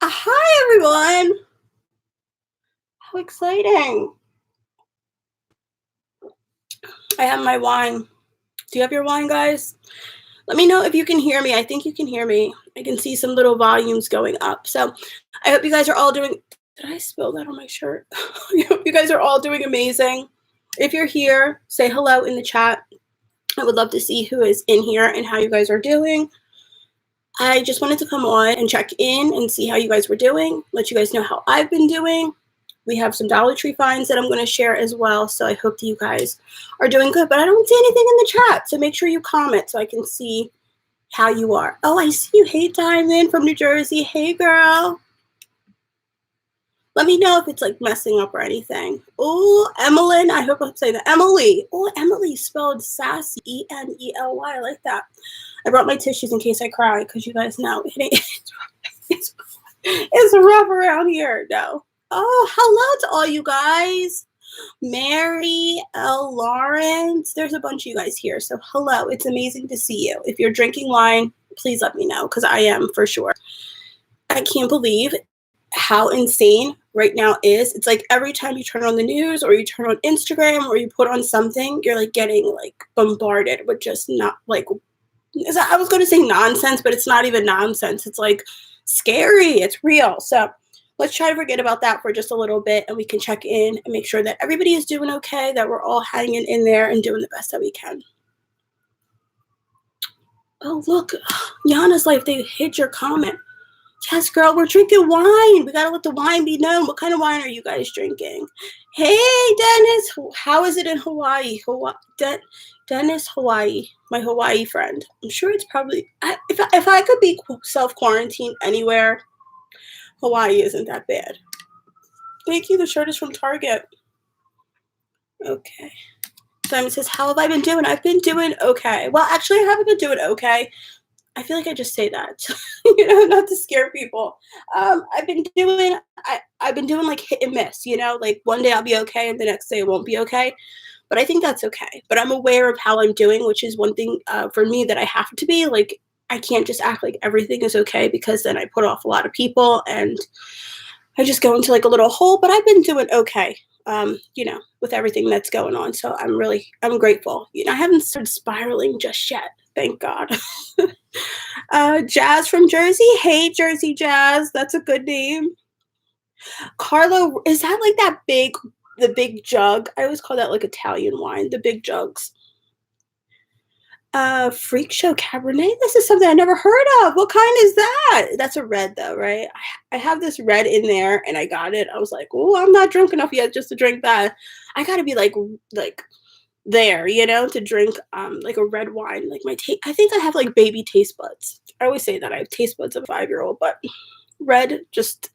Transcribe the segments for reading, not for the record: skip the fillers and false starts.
Hi, everyone. How exciting. I have my wine. Do you have your wine, guys? Let me know if you can hear me. I think you can hear me. I can see some little volumes going up. So I hope you guys are all doing. Did I spill that on my shirt? I hope you guys are all doing amazing. If you're here, say hello in the chat. I would love to see who is in here and how you guys are doing. I just wanted to come on and check in and see how you guys were doing, let you guys know how I've been doing. We have some Dollar Tree finds that I'm going to share as well, so I hope that you guys are doing good. But I don't see anything in the chat, so make sure you comment so I can see how you are. Oh, I see you. Hey, Diamond from New Jersey. Hey, girl. Let me know if it's like messing up or anything. Oh, Emmeline. I hope I'm saying that. Emily. Oh, Emily spelled sassy. Enely. I like that. I brought my tissues in case I cry because you guys know it's rough around here. No. Oh, hello to all you guys. Mary L. Lawrence. There's a bunch of you guys here. So hello. It's amazing to see you. If you're drinking wine, please let me know because I am for sure. I can't believe how insane right now is. It's like every time you turn on the news or you turn on Instagram or you put on something, you're like getting like bombarded with just not like, I was going to say nonsense, but it's not even nonsense. It's like scary. It's real. So let's try to forget about that for just a little bit and we can check in and make sure that everybody is doing okay, that we're all hanging in there and doing the best that we can. Oh, look, Yana's like, they hid your comment. Yes, girl, we're drinking wine. We got to let the wine be known. What kind of wine are you guys drinking? Hey, Dennis. How is it in Hawaii? Dennis, Hawaii, my Hawaii friend. I'm sure it's probably, if I could be self-quarantined anywhere, Hawaii isn't that bad. Thank you. The shirt is from Target. Okay. Simon says, how have I been doing? I've been doing okay. Well, actually, I haven't been doing okay. I feel like I just say that, not to scare people. I've been doing like hit and miss, like one day I'll be okay and the next day it won't be okay. But I think that's okay. But I'm aware of how I'm doing, which is one thing for me that I have to be. Like, I can't just act like everything is okay because then I put off a lot of people and I just go into like a little hole. But I've been doing okay, with everything that's going on. So I'm grateful. I haven't started spiraling just yet. Thank God. Jazz from Jersey. Hey, Jersey Jazz. That's a good name. Carlo, is that like the big jug? I always call that like Italian wine, the big jugs. Freak Show Cabernet. This is something I never heard of. What kind is that? That's a red though, right? I have this red in there and I got it. I was like, oh, I'm not drunk enough yet just to drink that. I gotta be like there, to drink like a red wine. Like I think I have like baby taste buds. I always say that I have taste buds of a 5-year-old, but red just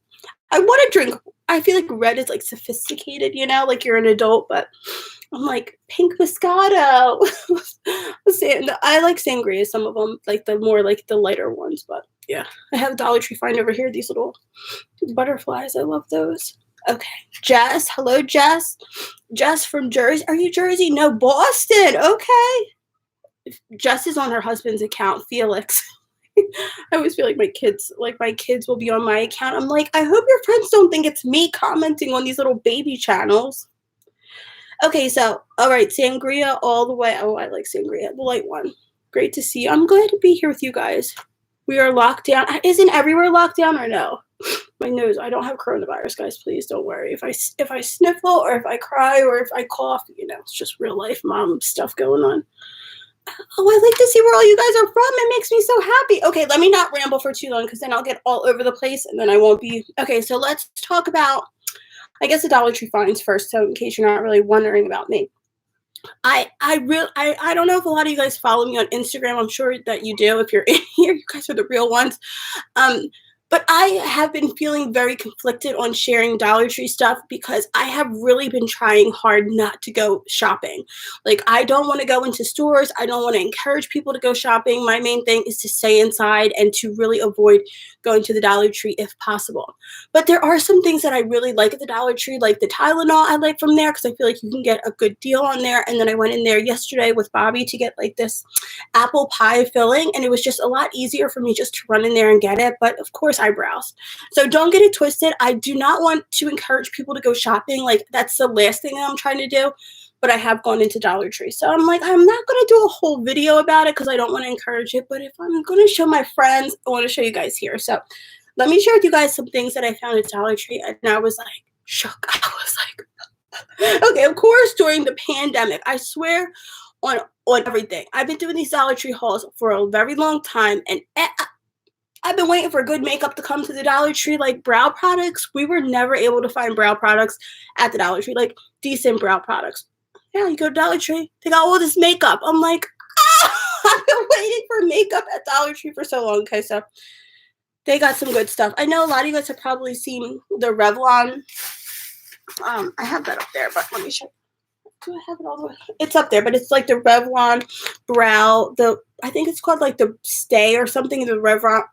I want to drink. I feel like red is like sophisticated, like you're an adult, but I'm like pink Moscato. I like sangria, some of them, like the more like the lighter ones, but yeah. I have a Dollar Tree find over here, these little butterflies. I love those. Okay. Jess. Hello, Jess. Jess from Jersey. Are you Jersey? No, Boston. Okay. Jess is on her husband's account, Felix. I always feel like my kids will be on my account. I'm like, I hope your friends don't think it's me commenting on these little baby channels. Okay, so, all right, sangria all the way. Oh, I like sangria, the light one. Great to see you. I'm glad to be here with you guys. We are locked down. Isn't everywhere locked down or no? My nose. I don't have coronavirus, guys. Please don't worry. If I sniffle or if I cry or if I cough, it's just real life mom stuff going on. Oh, I like to see where all you guys are from. It makes me so happy. Okay, let me not ramble for too long because then I'll get all over the place and then I won't be. Okay, so let's talk about, I guess, the Dollar Tree finds first. So in case you're not really wondering about me, I don't know if a lot of you guys follow me on Instagram. I'm sure that you do. If you're in here, you guys are the real ones. But I have been feeling very conflicted on sharing Dollar Tree stuff because I have really been trying hard not to go shopping. Like, I don't want to go into stores. I don't want to encourage people to go shopping. My main thing is to stay inside and to really avoid going to the Dollar Tree if possible. But there are some things that I really like at the Dollar Tree, like the Tylenol I like from there because I feel like you can get a good deal on there. And then I went in there yesterday with Bobby to get like this apple pie filling, and it was just a lot easier for me just to run in there and get it. But of course I browse. So don't get it twisted. I do not want to encourage people to go shopping. Like that's the last thing that I'm trying to do. But I have gone into Dollar Tree. So I'm like, I'm not going to do a whole video about it because I don't want to encourage it. But if I'm going to show my friends, I want to show you guys here. So let me share with you guys some things that I found at Dollar Tree. And I was like, shook. I was like, okay, of course, during the pandemic, I swear on everything. I've been doing these Dollar Tree hauls for a very long time. And I've been waiting for good makeup to come to the Dollar Tree, like brow products. We were never able to find brow products at the Dollar Tree, like decent brow products. Yeah, you go to Dollar Tree, they got all this makeup. I'm like, I've been waiting for makeup at Dollar Tree for so long. Okay, so they got some good stuff. I know a lot of you guys have probably seen the Revlon. I have that up there, but let me show you. Do I have it all the way? It's up there, but it's like the Revlon brow, I think it's called like the stay or something, the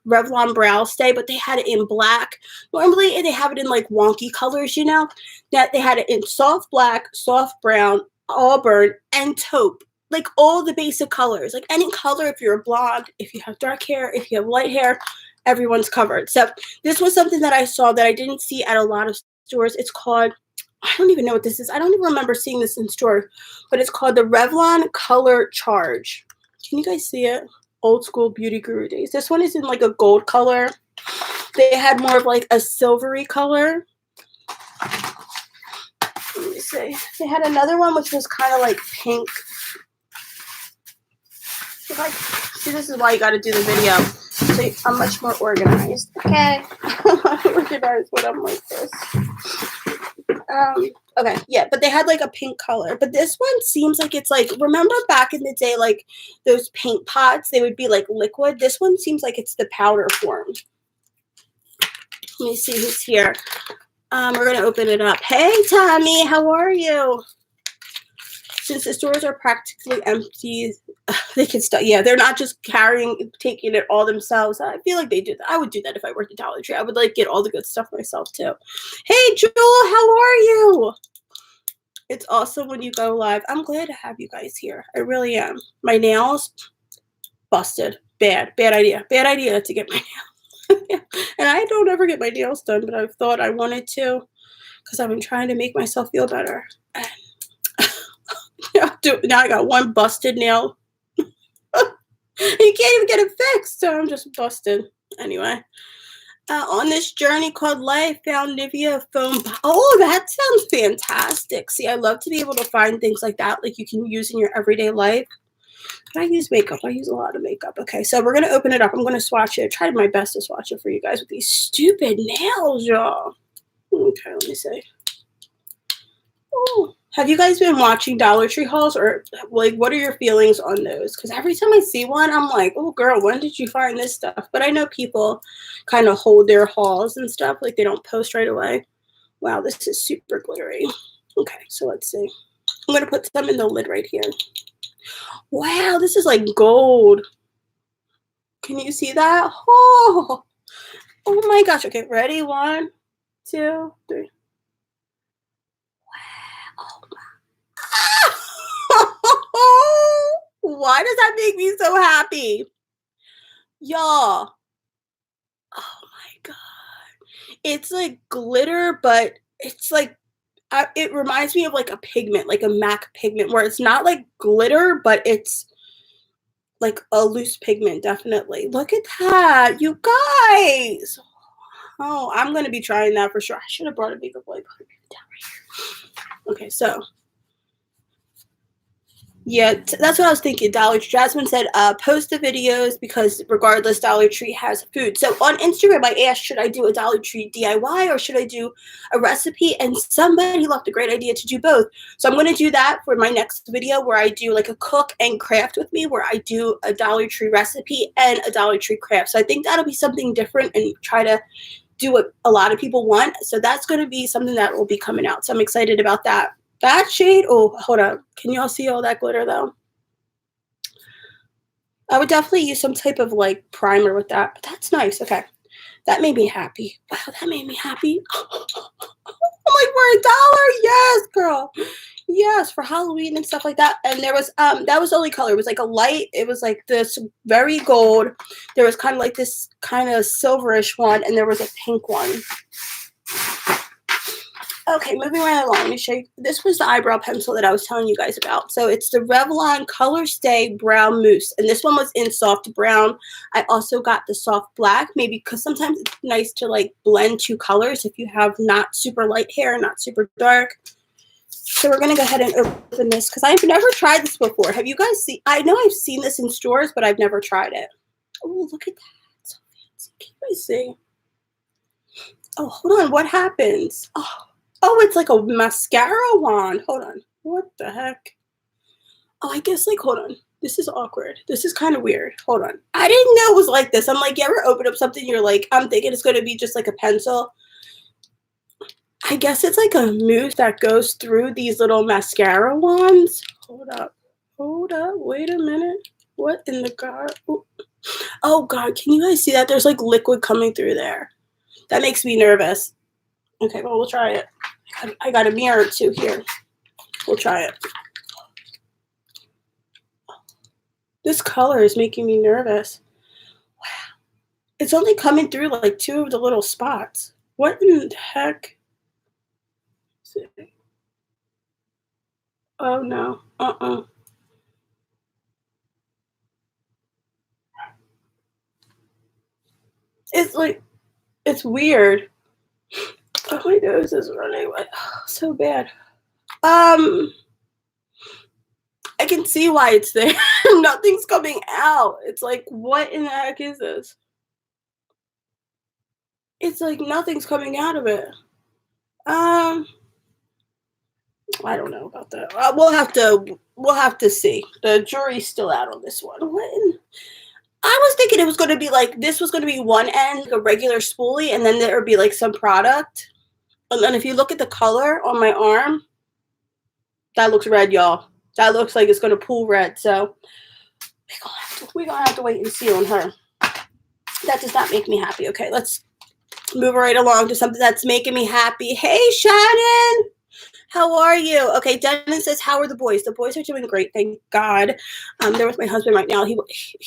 Revlon brow stay, but they had it in black. Normally they have it in like wonky colors, you know, that they had it in soft black, soft brown, auburn, and taupe. Like all the basic colors, like any color. If you're a blonde, if you have dark hair, if you have light hair, everyone's covered. So this was something that I saw that I didn't see at a lot of stores. It's called, I don't even know what this is. I don't even remember seeing this in store, but it's called the Revlon Color Charge. Can you guys see it? Old school beauty guru days. This one is in like a gold color. They had more of like a silvery color. Let me see. They had another one which was kind of like pink. See, this is why you got to do the video. So I'm much more organized. Okay. I'm organized when I'm like this. Okay, yeah, but they had like a pink color. But this one seems like it's like, remember back in the day, like those paint pots, they would be like liquid. This one seems like it's the powder form. Let me see who's here. We're gonna open it up. Hey Tommy, how are you? Since the stores are practically empty, they can start. Yeah, they're not just taking it all themselves. I feel like they do that. I would do that if I worked at Dollar Tree. I would like get all the good stuff myself too. Hey Jewel, how are you? It's awesome when you go live. I'm glad to have you guys here. I really am. My nails busted. Bad idea. Bad idea to get my nails. And I don't ever get my nails done, but I've thought I wanted to because I've been trying to make myself feel better. Now I got one busted nail. You can't even get it fixed, so I'm just busted. Anyway, on this journey called life, found Nivea foam. Oh, that sounds fantastic. See, I love to be able to find things like that, like you can use in your everyday life. But I use makeup. I use a lot of makeup. Okay, so we're going to open it up. I'm going to swatch it. I tried my best to swatch it for you guys with these stupid nails, y'all. Okay, let me see. Oh. Have you guys been watching Dollar Tree hauls, or like what are your feelings on those? Because every time I see one, I'm like, oh girl, when did you find this stuff? But I know people kind of hold their hauls and stuff, like they don't post right away. Wow, this is super glittery. Okay, so let's see. I'm going to put some in the lid right here. Wow, this is like gold. Can you see that? Oh my gosh. Okay, ready? 1, 2, 3. Why does that make me so happy? Y'all. Oh my god. It's like glitter, but it's like, it reminds me of like a pigment, like a MAC pigment, where it's not like glitter, but it's like a loose pigment, definitely. Look at that, you guys. Oh, I'm going to be trying that for sure. I should have brought a makeup wipe. Okay, so yeah, that's what I was thinking. Dollar Tree. Jasmine said, post the videos because regardless, Dollar Tree has food. So on Instagram, I asked, should I do a Dollar Tree DIY or should I do a recipe? And somebody left a great idea to do both. So I'm going to do that for my next video where I do like a cook and craft with me, where I do a Dollar Tree recipe and a Dollar Tree craft. So I think that'll be something different and try to do what a lot of people want. So that's going to be something that will be coming out. So I'm excited about that. That shade, oh, hold on. Can y'all see all that glitter though? I would definitely use some type of like primer with that, but that's nice. Okay. That made me happy. Wow, that made me happy. I'm like, for $1? Yes, girl. Yes, for Halloween and stuff like that. And there was that was the only color. It was like a light, it was like this very gold. There was kind of like this kind of silverish one, and there was a pink one. Okay, moving right along. Let me show you. This was the eyebrow pencil that I was telling you guys about. So it's the Revlon Color Stay Brown Mousse. And this one was in soft brown. I also got the soft black, maybe because sometimes it's nice to like blend two colors if you have not super light hair, not super dark. So we're going to go ahead and open this because I've never tried this before. Have you guys seen? I know I've seen this in stores, but I've never tried it. Oh, look at that. It's so fancy. Can you guys see? Oh, hold on. What happens? Oh, it's like a mascara wand. Hold on. What the heck? Oh, I guess like, hold on. This is awkward. This is kind of weird. Hold on. I didn't know it was like this. I'm like, you ever open up something, you're like, I'm thinking it's going to be just like a pencil. I guess it's like a mousse that goes through these little mascara wands. Hold up. Hold up. Wait a minute. What in the God? Oh, God. Can you guys see that? There's like liquid coming through there. That makes me nervous. Okay, well, we'll try it. I got a mirror too here. We'll try it. This color is making me nervous. Wow. It's only coming through like two of the little spots. What in the heck? Oh, no. It's like, it's weird. Oh, my nose is running. Oh, so bad. I can see why it's there. Nothing's coming out. It's like, what in the heck is this? It's like nothing's coming out of it. I don't know about that. We'll have to see. The jury's still out on this one. I was thinking it was going to be like this was going to be one end, like a regular spoolie, and then there would be like some product. And then if you look at the color on my arm, that looks red, y'all. That looks like it's going to pool red. So we're gonna have to wait and see on her. That does not make me happy. Okay, let's move right along to something that's making me happy. Hey, Shannon. How are you? Okay, Dennis says, how are the boys? The boys are doing great, thank God. They're with my husband right now. He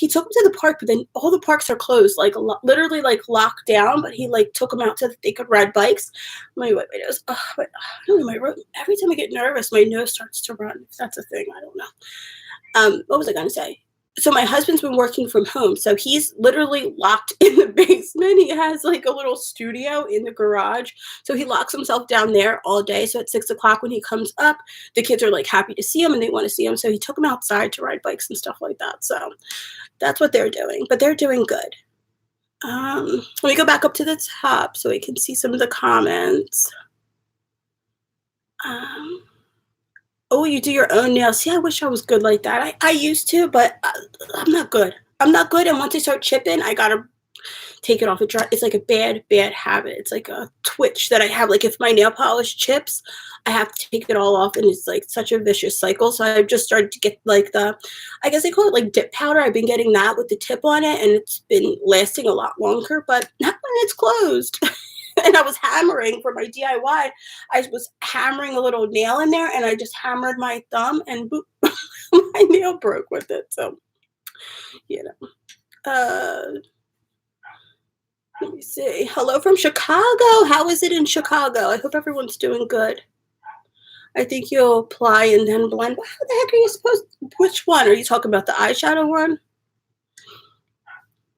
took them to the park, but then all the parks are closed, like literally like locked down, but he like took them out so that they could ride bikes. My nose. I don't know, every time I get nervous, my nose starts to run. If that's a thing, I don't know. What was I going to say? So my husband's been working from home, so he's literally locked in the basement. He has like a little studio in the garage, so he locks himself down there all day. So at 6 o'clock when he comes up, the kids are like happy to see him and they want to see him, so he took them outside to ride bikes and stuff like that. So that's what they're doing, but they're doing good. Let me go back up to the top so we can see some of the comments. Oh, you do your own nails. See, I wish I was good like that. I used to, but I'm not good. I'm not good. And once I start chipping, I got to take it off. It's like a bad, bad habit. It's like a twitch that I have. Like if my nail polish chips, I have to take it all off. And it's like such a vicious cycle. So I've just started to get like I guess they call it like dip powder. I've been getting that with the tip on it. And it's been lasting a lot longer, but not when it's closed. And I was hammering for my DIY. I was hammering a little nail in there, and I just hammered my thumb, and boop, my nail broke with it. So, you know. Let me see. Hello from Chicago. How is it in Chicago? I hope everyone's doing good. I think you'll apply and then blend. How the heck are you supposed to? Which one? Are you talking about the eyeshadow one?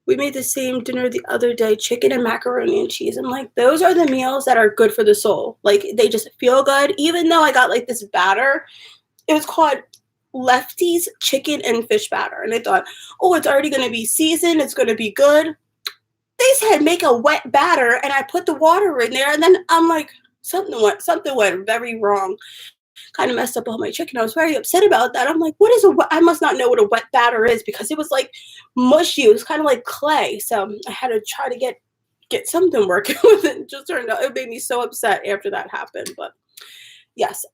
We made the same dinner the other day, chicken and macaroni and cheese. I'm like, those are the meals that are good for the soul. Like, they just feel good. Even though I got like this batter, it was called Lefty's chicken and fish batter. And I thought, oh, it's already going to be seasoned. It's going to be good. They said make a wet batter, and I put the water in there. And then I'm like, something went very wrong. Kind of messed up all my chicken. I was very upset about that. I'm like, what is I must not know what a wet batter is, because it was like mushy. It was kind of like clay. So I had to try to get something working with it. It just turned out, it made me so upset after that happened. But yes,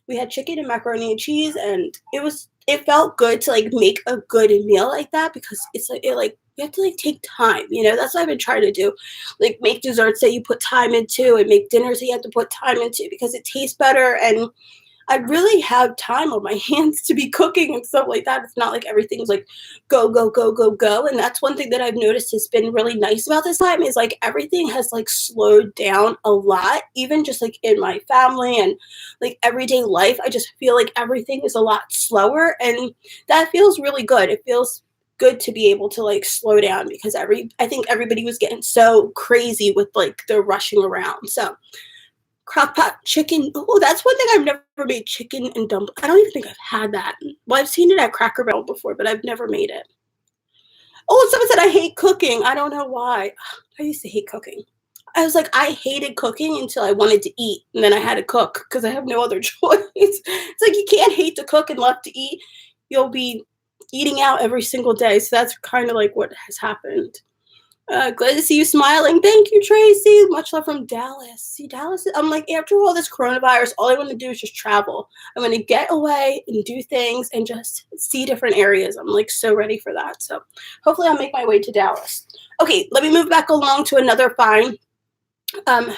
we had chicken and macaroni and cheese, and it felt good to like make a good meal like that, because it's like it like you have to like take time, that's what I've been trying to do. Like make desserts that you put time into and make dinners that you have to put time into because it tastes better and I really have time on my hands to be cooking and stuff like that. It's not like everything's like go, go, go, go, go. And that's one thing that I've noticed has been really nice about this time is like everything has like slowed down a lot, even just like in my family and like everyday life. I just feel like everything is a lot slower and that feels really good. It feels good to be able to like slow down because I think everybody was getting so crazy with like the rushing around. So crock pot chicken. Oh, that's one thing I've never made, chicken and dumplings. I don't even think I've had that. Well, I've seen it at Cracker Barrel before, but I've never made it. Oh, someone said I hate cooking. I don't know why. I used to hate cooking. I was like, I hated cooking until I wanted to eat, and then I had to cook because I have no other choice. It's like you can't hate to cook and love to eat. You'll be eating out every single day. So that's kind of like what has happened. Glad to see you smiling. Thank you, Tracy. Much love from Dallas. See, Dallas, I'm like, after all this coronavirus, all I want to do is just travel. I want to get away and do things and just see different areas. I'm like so ready for that. So hopefully I'll make my way to Dallas. Okay, let me move back along to another find.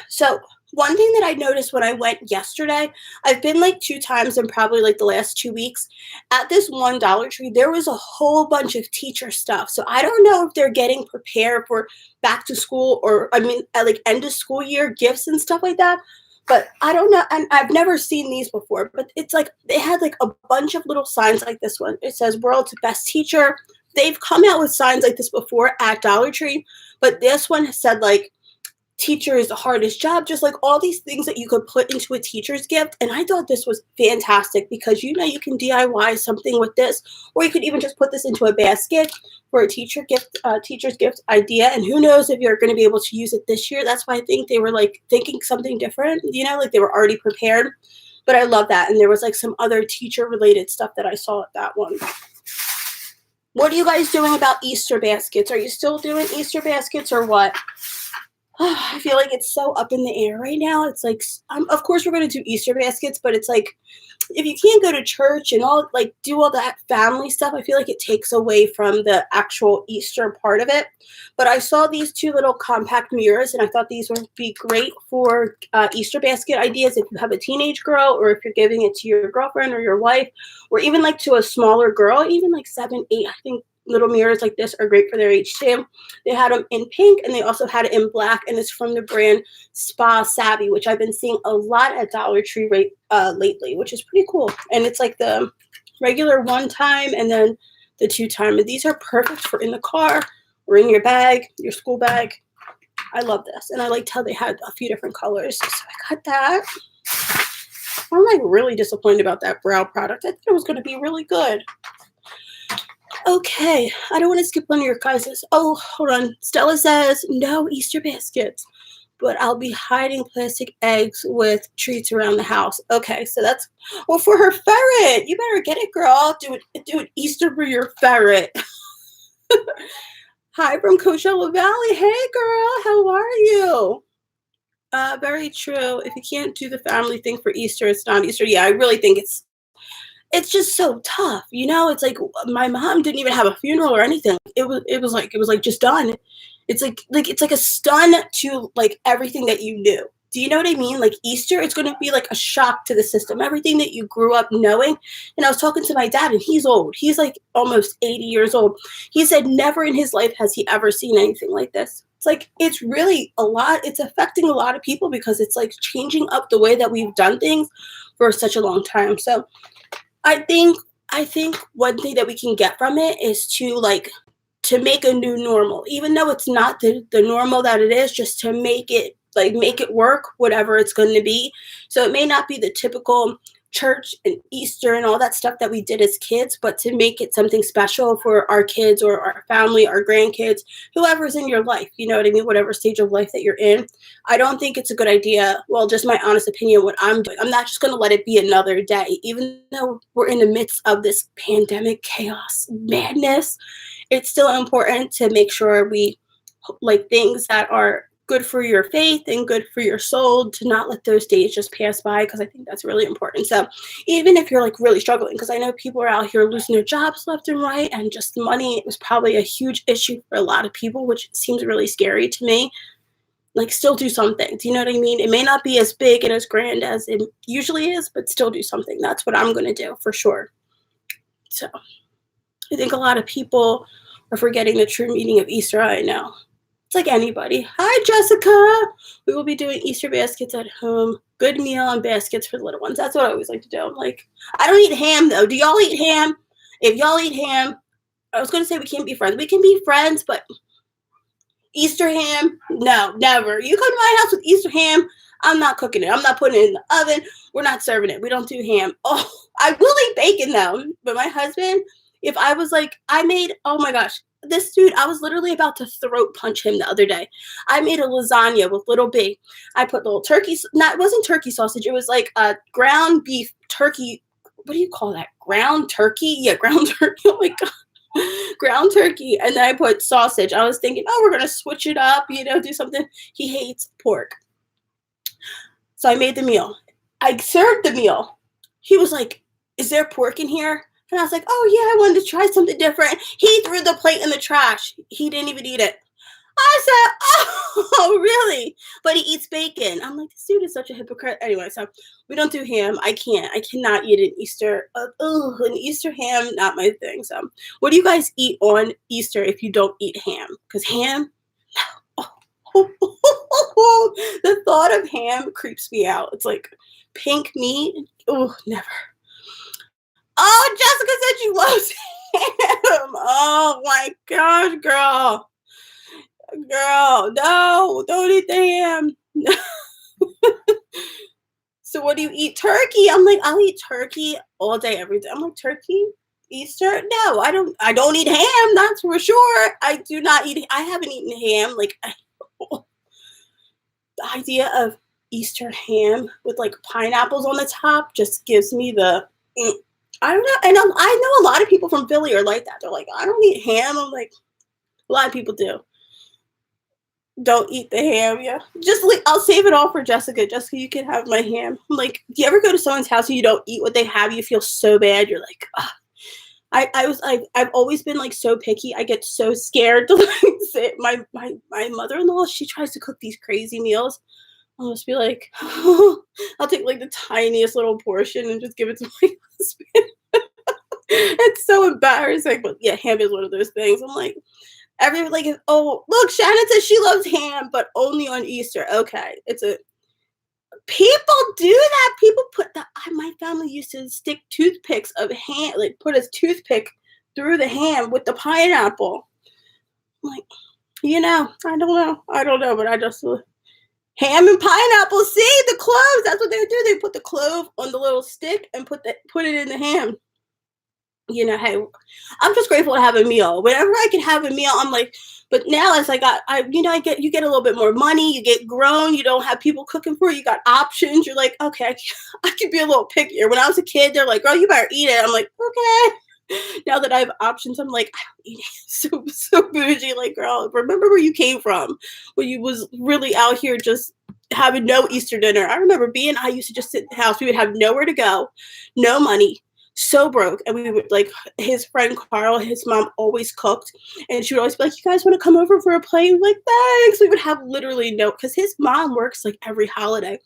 So one thing that I noticed when I went yesterday, I've been like 2 times in probably like the last 2 weeks. At this one Dollar Tree, there was a whole bunch of teacher stuff. So I don't know if they're getting prepared for back to school or I mean at like end of school year gifts and stuff like that. But I don't know, and I've never seen these before. But it's like they had like a bunch of little signs like this one. It says "World's Best Teacher." They've come out with signs like this before at Dollar Tree, but this one said like teacher is the hardest job, just like all these things that you could put into a teacher's gift. And I thought this was fantastic because you can DIY something with this, or you could even just put this into a basket for a teacher's gift idea. And who knows if you're going to be able to use it this year. That's why I think they were like thinking something different, like they were already prepared. But I love that. And there was like some other teacher related stuff that I saw at that one. What are you guys doing about Easter baskets? Are you still doing Easter baskets or what? I feel like it's so up in the air right now. It's like, of course, we're going to do Easter baskets, but it's like, if you can't go to church and all, like, do all that family stuff, I feel like it takes away from the actual Easter part of it. But I saw these 2 little compact mirrors, and I thought these would be great for Easter basket ideas if you have a teenage girl, or if you're giving it to your girlfriend or your wife, or even like to a smaller girl, even like 7, 8, I think. Little mirrors like this are great for their age too. They had them in pink and they also had it in black, and it's from the brand Spa Savvy, which I've been seeing a lot at Dollar Tree lately, which is pretty cool. And it's like the regular 1 time and then the 2 time. And these are perfect for in the car or in your bag, your school bag. I love this. And I liked how they had a few different colors. So I got that. I'm like really disappointed about that brow product. I thought it was going to be really good. Okay, I don't want to skip one of your guys's. Oh, hold on. Stella says, no Easter baskets, but I'll be hiding plastic eggs with treats around the house. Okay, so that's, well, for her ferret. You better get it, girl. Do it Easter for your ferret. Hi from Coachella Valley. Hey, girl, how are you? Very true. If you can't do the family thing for Easter, it's not Easter. Yeah, I really think it's just so tough, It's like my mom didn't even have a funeral or anything. It was like just done. It's like it's like a stun to like everything that you knew. Do you know what I mean? Like Easter, it's going to be like a shock to the system. Everything that you grew up knowing. And I was talking to my dad, and he's old. He's like almost 80 years old. He said never in his life has he ever seen anything like this. It's like it's really a lot. It's affecting a lot of people because it's like changing up the way that we've done things for such a long time. So I think one thing that we can get from it is to make a new normal, even though it's not the normal that it is, just to make it work, whatever it's going to be. So it may not be the typical church and Easter and all that stuff that we did as kids, but to make it something special for our kids or our family, our grandkids, whoever's in your life, you know what I mean? Whatever stage of life that you're in. I don't think it's a good idea. Well, just my honest opinion, what I'm doing. I'm not just going to let it be another day, even though we're in the midst of this pandemic chaos madness. It's still important to make sure we like things that are good for your faith and good for your soul to not let those days just pass by, because I think that's really important. So even if you're like really struggling, because I know people are out here losing their jobs left and right, and just money was probably a huge issue for a lot of people, which seems really scary to me. Like, still do something. Do you know what I mean? It may not be as big and as grand as it usually is, but still do something. That's what I'm going to do for sure. So I think a lot of people are forgetting the true meaning of Easter right now. It's like anybody. Hi, Jessica. We will be doing Easter baskets at home. Good meal and baskets for the little ones. That's what I always like to do. I'm like, I don't eat ham, though. Do y'all eat ham? If y'all eat ham, I was going to say we can't be friends. We can be friends, but Easter ham? No, never. You come to my house with Easter ham, I'm not cooking it. I'm not putting it in the oven. We're not serving it. We don't do ham. Oh, I will eat bacon, though. But my husband, if I was like, oh my gosh, this dude, I was literally about to throat punch him the other day. I made a lasagna with little B. I put little turkey, it wasn't turkey sausage. It was like a ground beef turkey. What do you call that? Ground turkey? Yeah, ground turkey. Oh my God. Ground turkey, and then I put sausage. I was thinking, oh, we're gonna switch it up, do something. He hates pork, so I made the meal. I served the meal. He was like, "Is there pork in here?" And I was like, "Oh yeah, I wanted to try something different." He threw the plate in the trash. He didn't even eat it. I said, "Oh, really?" But he eats bacon. I'm like, this dude is such a hypocrite. Anyway, so we don't do ham. I cannot eat an Easter. An Easter ham, not my thing. So, what do you guys eat on Easter if you don't eat ham? Because ham, the thought of ham creeps me out. It's like pink meat. Oh, never. Oh, Jessica said she loves ham. Oh my gosh, girl. Girl, no, don't eat the ham. So what do you eat? Turkey. I'm like, I'll eat turkey all day, every day. I'm like, turkey? Easter? No, I don't eat ham, that's for sure. I do not eat, I haven't eaten ham. Like, the idea of Easter ham with like pineapples on the top just gives me the, I don't know. And I know a lot of people from Philly are like that. They're like, I don't eat ham. I'm like, a lot of people do. Don't eat the ham, yeah. I'll save it all for Jessica. Jessica, you can have my ham. I'm like, do you ever go to someone's house and you don't eat what they have? You feel so bad. You're like, ugh. I've always been like so picky. I get so scared to like say my mother-in-law, she tries to cook these crazy meals. I'll just be like, I'll take like the tiniest little portion and just give it to my husband. It's so embarrassing. But yeah, ham is one of those things. I'm like, oh, look, Shannon says she loves ham, but only on Easter. Okay. People do that. People my family used to stick toothpicks of ham, like put a toothpick through the ham with the pineapple. I'm like, I don't know, but I just, ham and pineapple. See, the cloves, that's what they would do. They put the clove on the little stick and put it in the ham. Hey, I'm just grateful to have a meal. Whenever I can have a meal, I'm like, but now as you get a little bit more money, you get grown, you don't have people cooking for you, you got options. You're like, okay, I could be a little pickier. When I was a kid, they're like, girl, you better eat it. I'm like, okay. Now that I have options, I'm like, I don't eat it. So bougie. Like, girl, remember where you came from when you was really out here just having no Easter dinner. I remember I used to just sit in the house. We would have nowhere to go, no money. So broke, and we would like his friend Carl, his mom always cooked, and she would always be like, you guys want to come over for a plate? Like, thanks. We would have literally because his mom works like every holiday,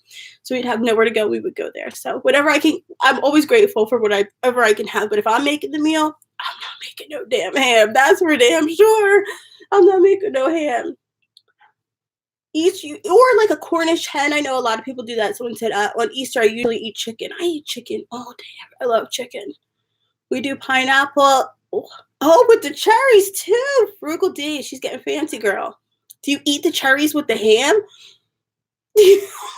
so we'd have nowhere to go. We would go there. So whatever I can, I'm always grateful for whatever I can have. But if I'm making the meal, I'm not making no damn ham. That's for damn sure. I'm not making no ham. Or like a Cornish hen. I know a lot of people do that. Someone said on Easter I usually eat chicken. I eat chicken all day. I love chicken. We do pineapple. Oh, with the cherries too. Frugal D. She's getting fancy, girl. Do you eat the cherries with the ham?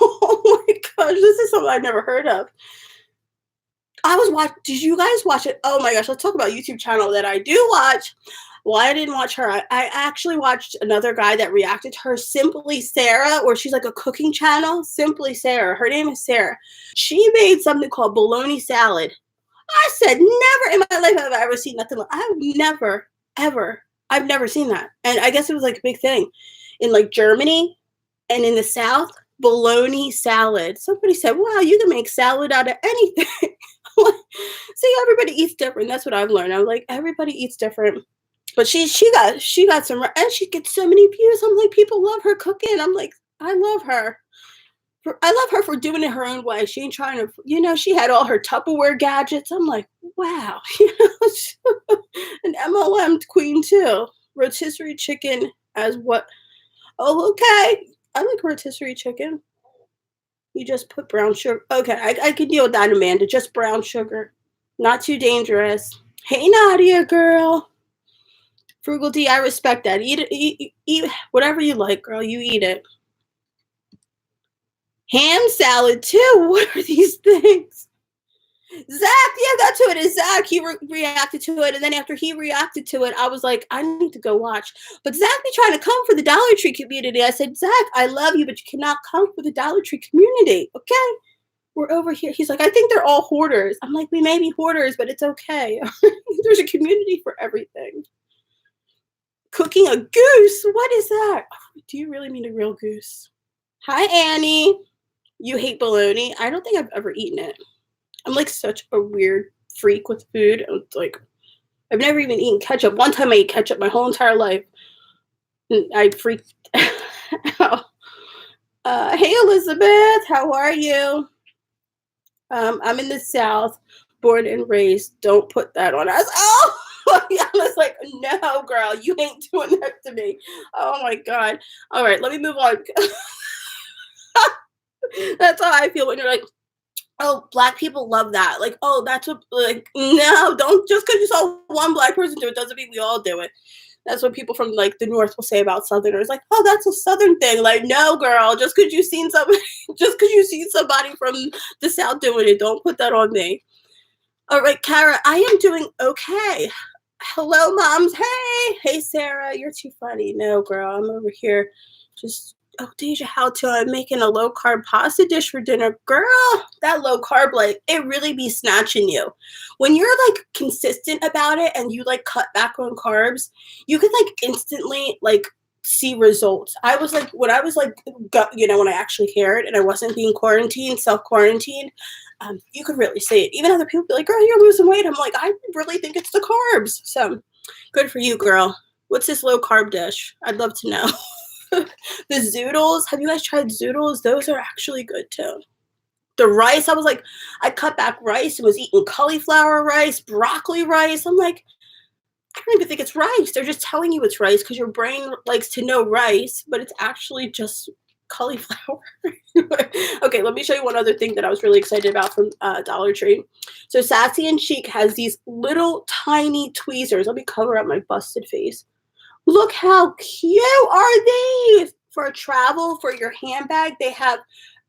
Oh my gosh, this is something I've never heard of. Did you guys watch it? Oh my gosh, let's talk about a YouTube channel that I do watch. Well, I didn't watch her. I actually watched another guy that reacted to her, Simply Sarah, or she's like a cooking channel. Simply Sarah. Her name is Sarah. She made something called bologna salad. I said, never in my life have I ever seen nothing like. I've never seen that. And I guess it was like a big thing in like Germany. And in the South, bologna salad. Somebody said, "Wow, you can make salad out of anything." I'm like, see, everybody eats different. That's what I've learned. I'm like, everybody eats different. But she got some, and she gets so many views. I'm like, people love her cooking. I'm like, I love her. I love her for doing it her own way. She ain't trying to, she had all her Tupperware gadgets. I'm like, wow, an MLM queen too. Rotisserie chicken as what? Oh, okay. I like rotisserie chicken. You just put brown sugar. Okay, I can deal with that, Amanda. Just brown sugar. Not too dangerous. Hey, Nadia, girl. Frugal D, I respect that. Eat it, eat whatever you like, girl. You eat it. Ham salad too. What are these things? Zach, yeah, that's who it is. Zach, he reacted to it, and then after he reacted to it, I was like, I need to go watch. But Zach be trying to come for the Dollar Tree community. I said, Zach, I love you, but you cannot come for the Dollar Tree community, okay? We're over here. He's like, I think they're all hoarders. I'm like, we may be hoarders, but it's okay. There's a community for everything. Cooking a goose? What is that? Do you really mean a real goose? Hi, Annie. You hate bologna? I don't think I've ever eaten it. I'm like such a weird freak with food. It's like, I've never even eaten ketchup. One time I ate ketchup my whole entire life. And I freaked out. Hey, Elizabeth. How are you? I'm in the South, born and raised. Don't put that on us. Oh! I was like, no, girl, you ain't doing that to me. Oh my God. All right, let me move on. That's how I feel when you're like, oh, Black people love that. Like, oh, that's what, like, no, don't, just because you saw one Black person do it doesn't mean we all do it. That's what people from like the North will say about Southerners. Like, oh, that's a Southern thing. Like, no, girl, just because you seen somebody, just because you seen somebody from the South doing it, don't put that on me. All right, Kara, I am doing okay. Hello, moms. Hey, Sarah, you're too funny. No, girl, I'm over here just, oh, Deja, how to, I'm making a low carb pasta dish for dinner. Girl, that low carb, like, it really be snatching you. When you're like consistent about it and you like cut back on carbs, you could like instantly like see results. I was like, when I was like, when I actually cared and I wasn't being quarantined, self-quarantined, you could really see it. Even other people be like, girl, you're losing weight. I'm like, I really think it's the carbs. So good for you, girl. What's this low carb dish? I'd love to know. The zoodles. Have you guys tried zoodles? Those are actually good too. The rice, I was like, I cut back rice and was eating cauliflower rice, broccoli rice. I'm like, I don't even think it's rice. They're just telling you it's rice because your brain likes to know rice, but it's actually just cauliflower. Okay, let me show you one other thing that I was really excited about from Dollar Tree. So Sassy and Chic has these little tiny tweezers. Let me cover up my busted face. Look how cute are these for travel, for your handbag. They have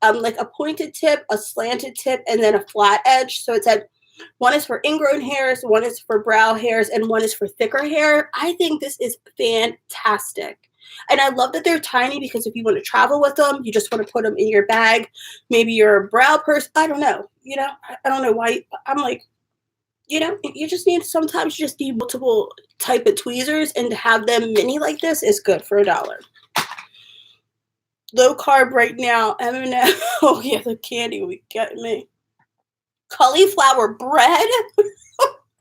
like a pointed tip, a slanted tip, and then a flat edge. So it said one is for ingrown hairs, one is for brow hairs, and one is for thicker hair. I think this is fantastic. And I love that they're tiny because if you want to travel with them, you just want to put them in your bag. Maybe you're a brow person. I don't know. I don't know why. I'm like, you just need, sometimes you just need multiple type of tweezers, and to have them mini like this is good for $1. Low carb right now. M&M. Oh yeah, the candy will be getting me. Cauliflower bread.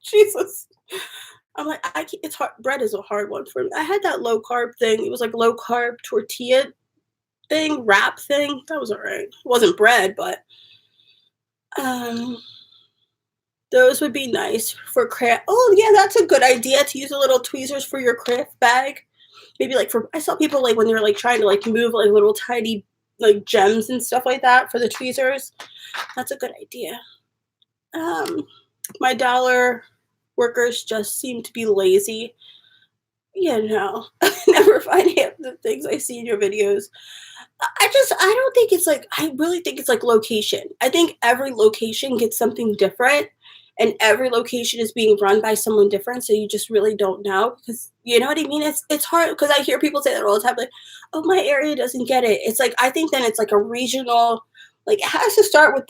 Jesus. I'm like, it's hard. Bread is a hard one for me. I had that low carb thing. It was like low carb tortilla thing, wrap thing. That was all right. It wasn't bread, but those would be nice for craft. Oh yeah, that's a good idea to use a little tweezers for your craft bag. Maybe like I saw people like when they're like trying to like move like little tiny like gems and stuff like that for the tweezers. That's a good idea. My dollar workers just seem to be lazy. I never find half the things I see in your videos. I don't think it's like, I really think it's like location. I think every location gets something different, and every location is being run by someone different. So you just really don't know, because you know what I mean? It's hard because I hear people say that all the time, like, oh, my area doesn't get it. It's like, I think then it's like a regional, like it has to start with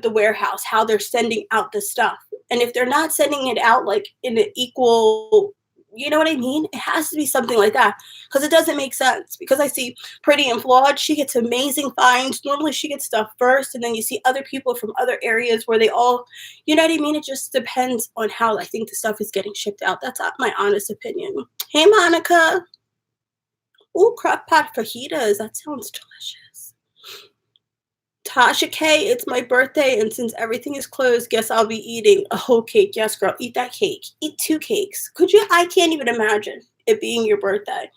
the warehouse, how they're sending out the stuff. And if they're not sending it out like in an equal You know what I mean? It has to be something like that because it doesn't make sense. Because I see Pretty and Flawed, she gets amazing finds. Normally, she gets stuff first, and then you see other people from other areas where they all, you know what I mean? It just depends on how I think the stuff is getting shipped out. That's my honest opinion. Hey, Monica. Ooh, crock pot fajitas. That sounds delicious. Tasha K, it's my birthday, and since everything is closed, guess I'll be eating a whole cake. Yes, girl, eat that cake. Eat 2 cakes. Could you? I can't even imagine it being your birthday.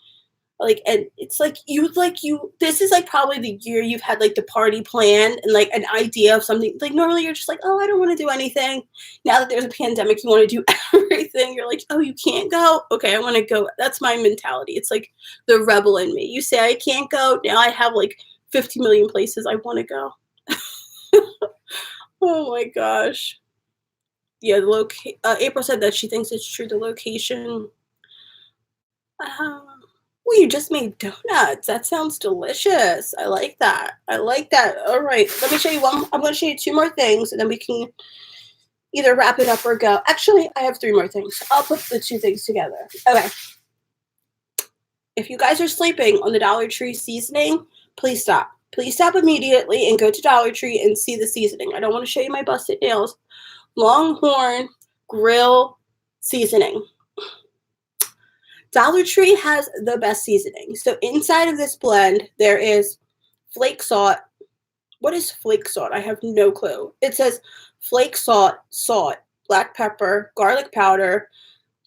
Like, and it's like you. This is like probably the year you've had like the party plan and like an idea of something. Like normally you're just like, oh, I don't want to do anything. Now that there's a pandemic, you want to do everything. You're like, oh, you can't go. Okay, I want to go. That's my mentality. It's like the rebel in me. You say I can't go. Now I have like 50 million places I want to go. Oh my gosh. Yeah, April said that she thinks it's true. The location. Well, you just made donuts. That sounds delicious. I like that. I like that. All right, let me show you one. I'm going to show you 2 more things, and then we can either wrap it up or go. Actually, I have 3 more things. I'll put the 2 things together. Okay. If you guys are sleeping on the Dollar Tree seasoning, please stop. Please stop immediately and go to Dollar Tree and see the seasoning. I don't want to show you my busted nails. Longhorn Grill seasoning. Dollar Tree has the best seasoning. So inside of this blend, there is flake salt. What is flake salt? I have no clue. It says flake salt, black pepper, garlic powder,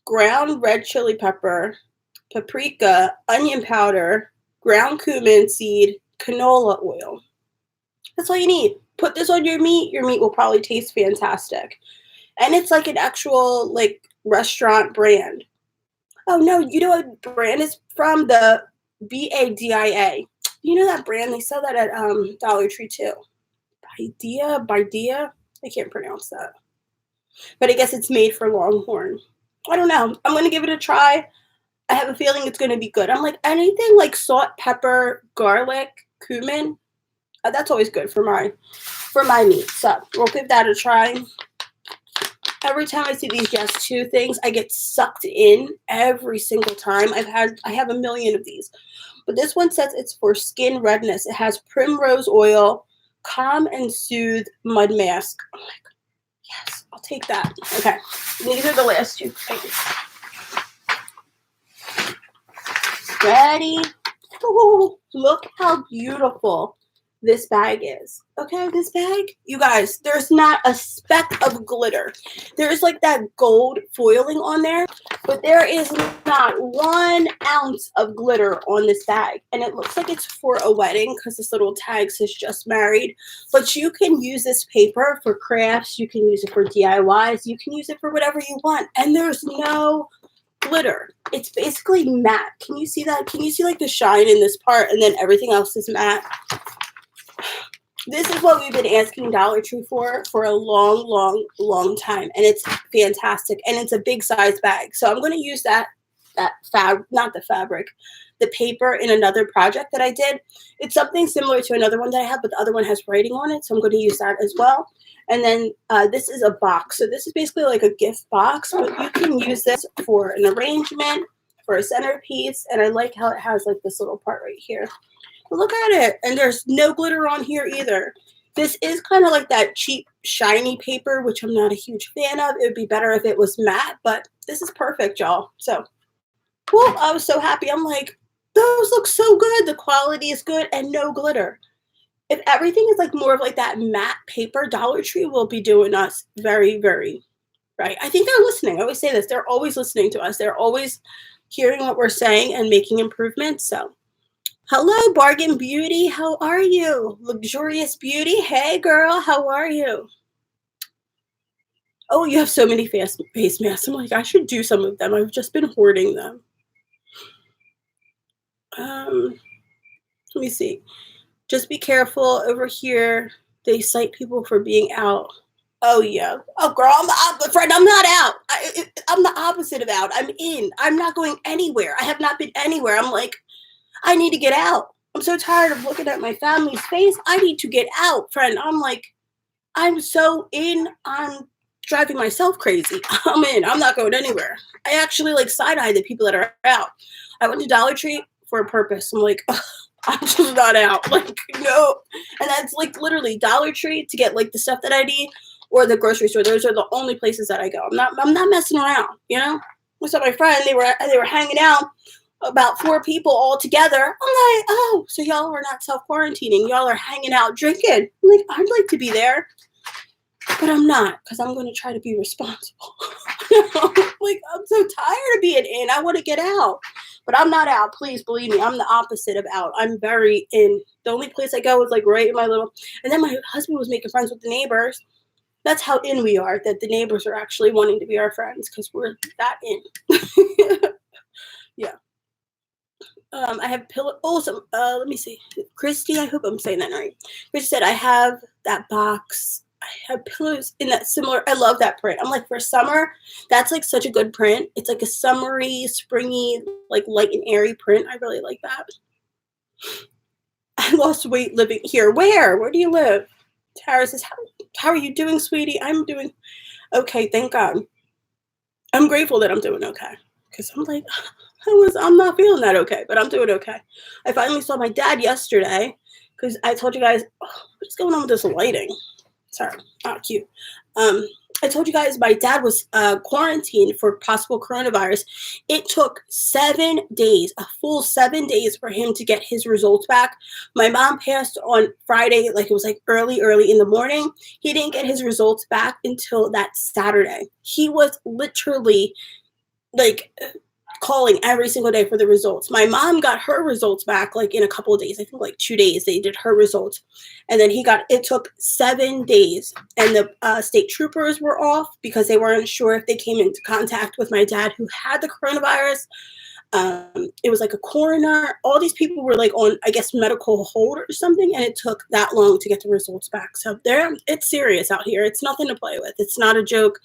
ground red chili pepper, paprika, onion powder, ground cumin seed, canola oil. That's all you need. Put this on your meat. Your meat will probably taste fantastic. And it's like an actual like restaurant brand. Oh no, you know what brand is from? The BADIA. You know that brand? They sell that at Dollar Tree too. Bardia. I can't pronounce that. But I guess it's made for Longhorn. I don't know. I'm gonna give it a try. I have a feeling it's gonna be good. I'm like anything like salt, pepper, garlic, cumin. That's always good for my meat. So we'll give that a try. Every time I see these just 2 things, I get sucked in every single time. I have a million of these. But this one says it's for skin redness. It has primrose oil, calm and soothe mud mask. I'm like, yes, I'll take that. Okay. These are the last 2 things. Ready? Oh, look how beautiful this bag is. Okay, this bag, you guys, there's not a speck of glitter. There's like that gold foiling on there, but there is not 1 ounce of glitter on this bag. And it looks like it's for a wedding because this little tag says just married. But you can use this paper for crafts. You can use it for DIYs. You can use it for whatever you want. And there's no glitter. It's basically matte. Can you see that? Can you see like the shine in this part and then everything else is matte? This is what we've been asking Dollar Tree for a long time, and it's fantastic, and it's a big size bag. So I'm going to use the paper in another project that I did. It's something similar to another one that I have, but the other one has writing on it, so I'm going to use that as well. And then this is a box. So this is basically like a gift box, but you can use this for an arrangement, for a centerpiece, and I like how it has like this little part right here. Look at it. And there's no glitter on here either. This is kind of like that cheap, shiny paper, which I'm not a huge fan of. It would be better if it was matte, but this is perfect, y'all. So, well, I was so happy. I'm like, those look so good. The quality is good and no glitter. If everything is like more of like that matte paper, Dollar Tree will be doing us very, very right. I think they're listening. I always say this. They're always listening to us. They're always hearing what we're saying and making improvements. So, hello, Bargain Beauty. How are you? Luxurious Beauty. Hey, girl. How are you? Oh, you have so many face masks. I'm like, I should do some of them. I've just been hoarding them. Let me see. Just be careful over here. They cite people for being out. Oh, yeah. Oh, girl, friend, I'm not out. I'm the opposite of out. I'm in. I'm not going anywhere. I have not been anywhere. I'm like, I need to get out. I'm so tired of looking at my family's face. I need to get out, friend. I'm like, I'm so in. I'm driving myself crazy. I'm in. I'm not going anywhere. I actually like side-eye the people that are out. I went to Dollar Tree for a purpose. I'm like, ugh, I'm just not out. Like, no. And that's like literally Dollar Tree to get like the stuff that I need, or the grocery store. Those are the only places that I go. I'm not messing around, you know? I saw my friend, they were hanging out, about 4 people all together. I'm like, oh, so y'all are not self-quarantining. Y'all are hanging out drinking. I'm like, I'd like to be there. But I'm not, because I'm going to try to be responsible. Like, I'm so tired of being in. I want to get out. But I'm not out. Please believe me. I'm the opposite of out. I'm very in. The only place I go is like right in my little. And then my husband was making friends with the neighbors. That's how in we are, that the neighbors are actually wanting to be our friends because we're that in. Yeah. I have pillow. Oh, let me see. Christy, I hope I'm saying that right. Christy said, I have that box. I have pillows in that similar. I love that print. I'm like, for summer, that's like such a good print. It's like a summery, springy, like light and airy print. I really like that. I lost weight living here. Where do you live? Tara says, how are you doing, sweetie? I'm doing okay. Thank God. I'm grateful that I'm doing okay. Because I'm like, I'm not feeling that okay, but I'm doing okay. I finally saw my dad yesterday because I told you guys, what's going on with this lighting? Sorry, not cute. I told you guys my dad was quarantined for possible coronavirus. It took 7 days, a full 7 days for him to get his results back. My mom passed on Friday, like it was like early in the morning. He didn't get his results back until that Saturday. He was literally like calling every single day for the results. My mom got her results back like in a couple of days. I think like 2 days they did her results. And then it took 7 days. And the state troopers were off because they weren't sure if they came into contact with my dad who had the coronavirus. It was like a coroner. All these people were like on, I guess, medical hold or something. And it took that long to get the results back. So it's serious out here. It's nothing to play with. It's not a joke.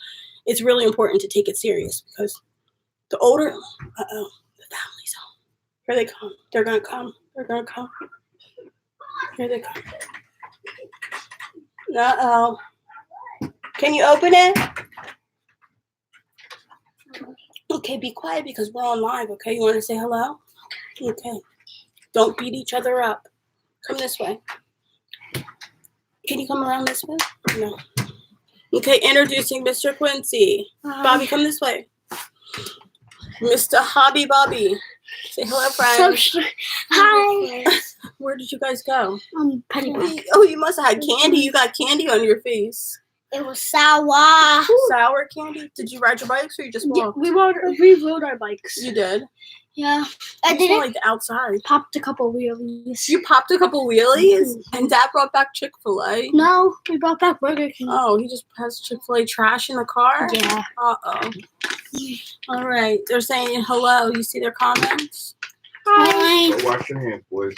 It's really important to take it serious because the older, the family's home. Here they come. They're going to come. They're going to come. Here they come. Uh-oh. Can you open it? Okay, be quiet because we're on live, okay? You want to say hello? Okay. Don't beat each other up. Come this way. Can you come around this way? No. Okay, introducing Mr. Quincy. Bobby, come this way. Mr. Hobby Bobby. Say hello, friends. Hi. Where did you guys go? Penny. Oh, you must have had candy. You got candy on your face. It was sour. Sour candy? Did you ride your bikes or you just walked? We rode our bikes. You did? Yeah. I did like outside. Popped a couple wheelies. You popped a couple wheelies? And Dad brought back Chick-fil-A? No, we brought back Burger King. Oh, he just has Chick-fil-A trash in the car? Yeah. Uh-oh. All right. They're saying hello. You see their comments? Hi. So wash your hands, boys.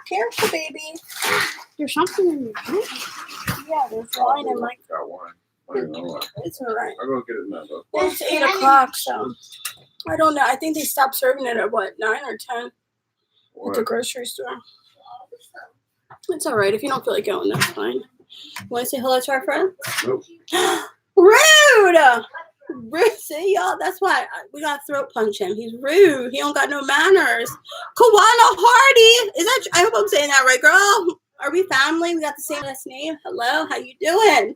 Careful, baby. There's something in your mouth. Yeah, there's wine in my... Got wine. I don't know. It's all right. I'll go get it now, though. It's 8 o'clock, so... I don't know. I think they stopped serving it at, 9 or 10 at the grocery store. It's all right. If you don't feel like going, that's fine. You want to say hello to our friend? Nope. Rude! Rude. See, y'all? That's why we got to throat punch him. He's rude. He don't got no manners. Kawana Hardy! Is that? I hope I'm saying that right, girl. Are we family? We got the same last name. Hello, how you doing?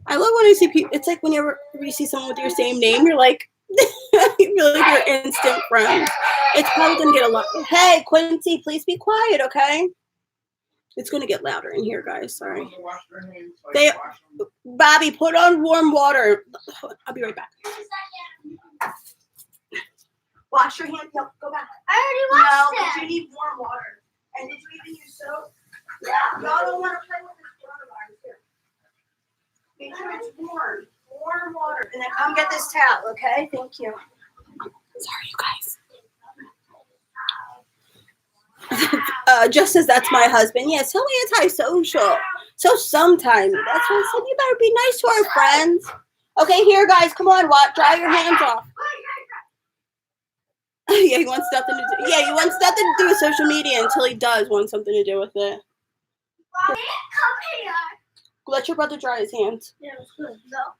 I love when I see people. It's like whenever you see someone with your same name, you're like, you feel like you're instant friends. It's probably gonna get a lot. Hey, Quincy, please be quiet, okay? It's gonna get louder in here, guys. Sorry. Bobby, put on warm water. I'll be right back. Wash your hands. No, go back. I already washed No, but you need warm water. And did you even use soap? Yeah. Y'all don't want to play with this coronavirus here. Make sure it's warm. Warm water. And then come get this towel, okay? Thank you. Sorry, you guys. Just as that's my husband. Yeah, so antisocial. So sometimes. That's why I said you better be nice to our friends. Okay, here, guys. Come on, dry your hands off. Yeah, he wants nothing to do. Yeah, he wants nothing to do with social media until he does want something to do with it. Let your brother dry his hands. Yeah, it's good. No.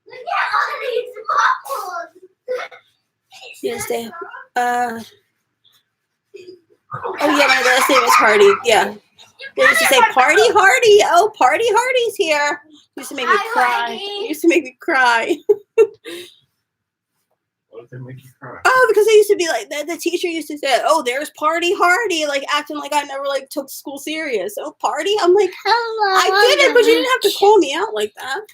Look at all these popcorn. Yes, they. Oh yeah, my last name is Hardy. Yeah. They used to say Party Hardy. Oh, Party Hardy's here. Used to make me Hi, cry. Hardy. Used to make me cry. What if they make you cry? Oh, because they used to be like the teacher used to say, "Oh, there's Party Hardy," like acting like I never like took school serious. Oh, Party. I'm like, Hello. I didn't, but you didn't have to call me out like that.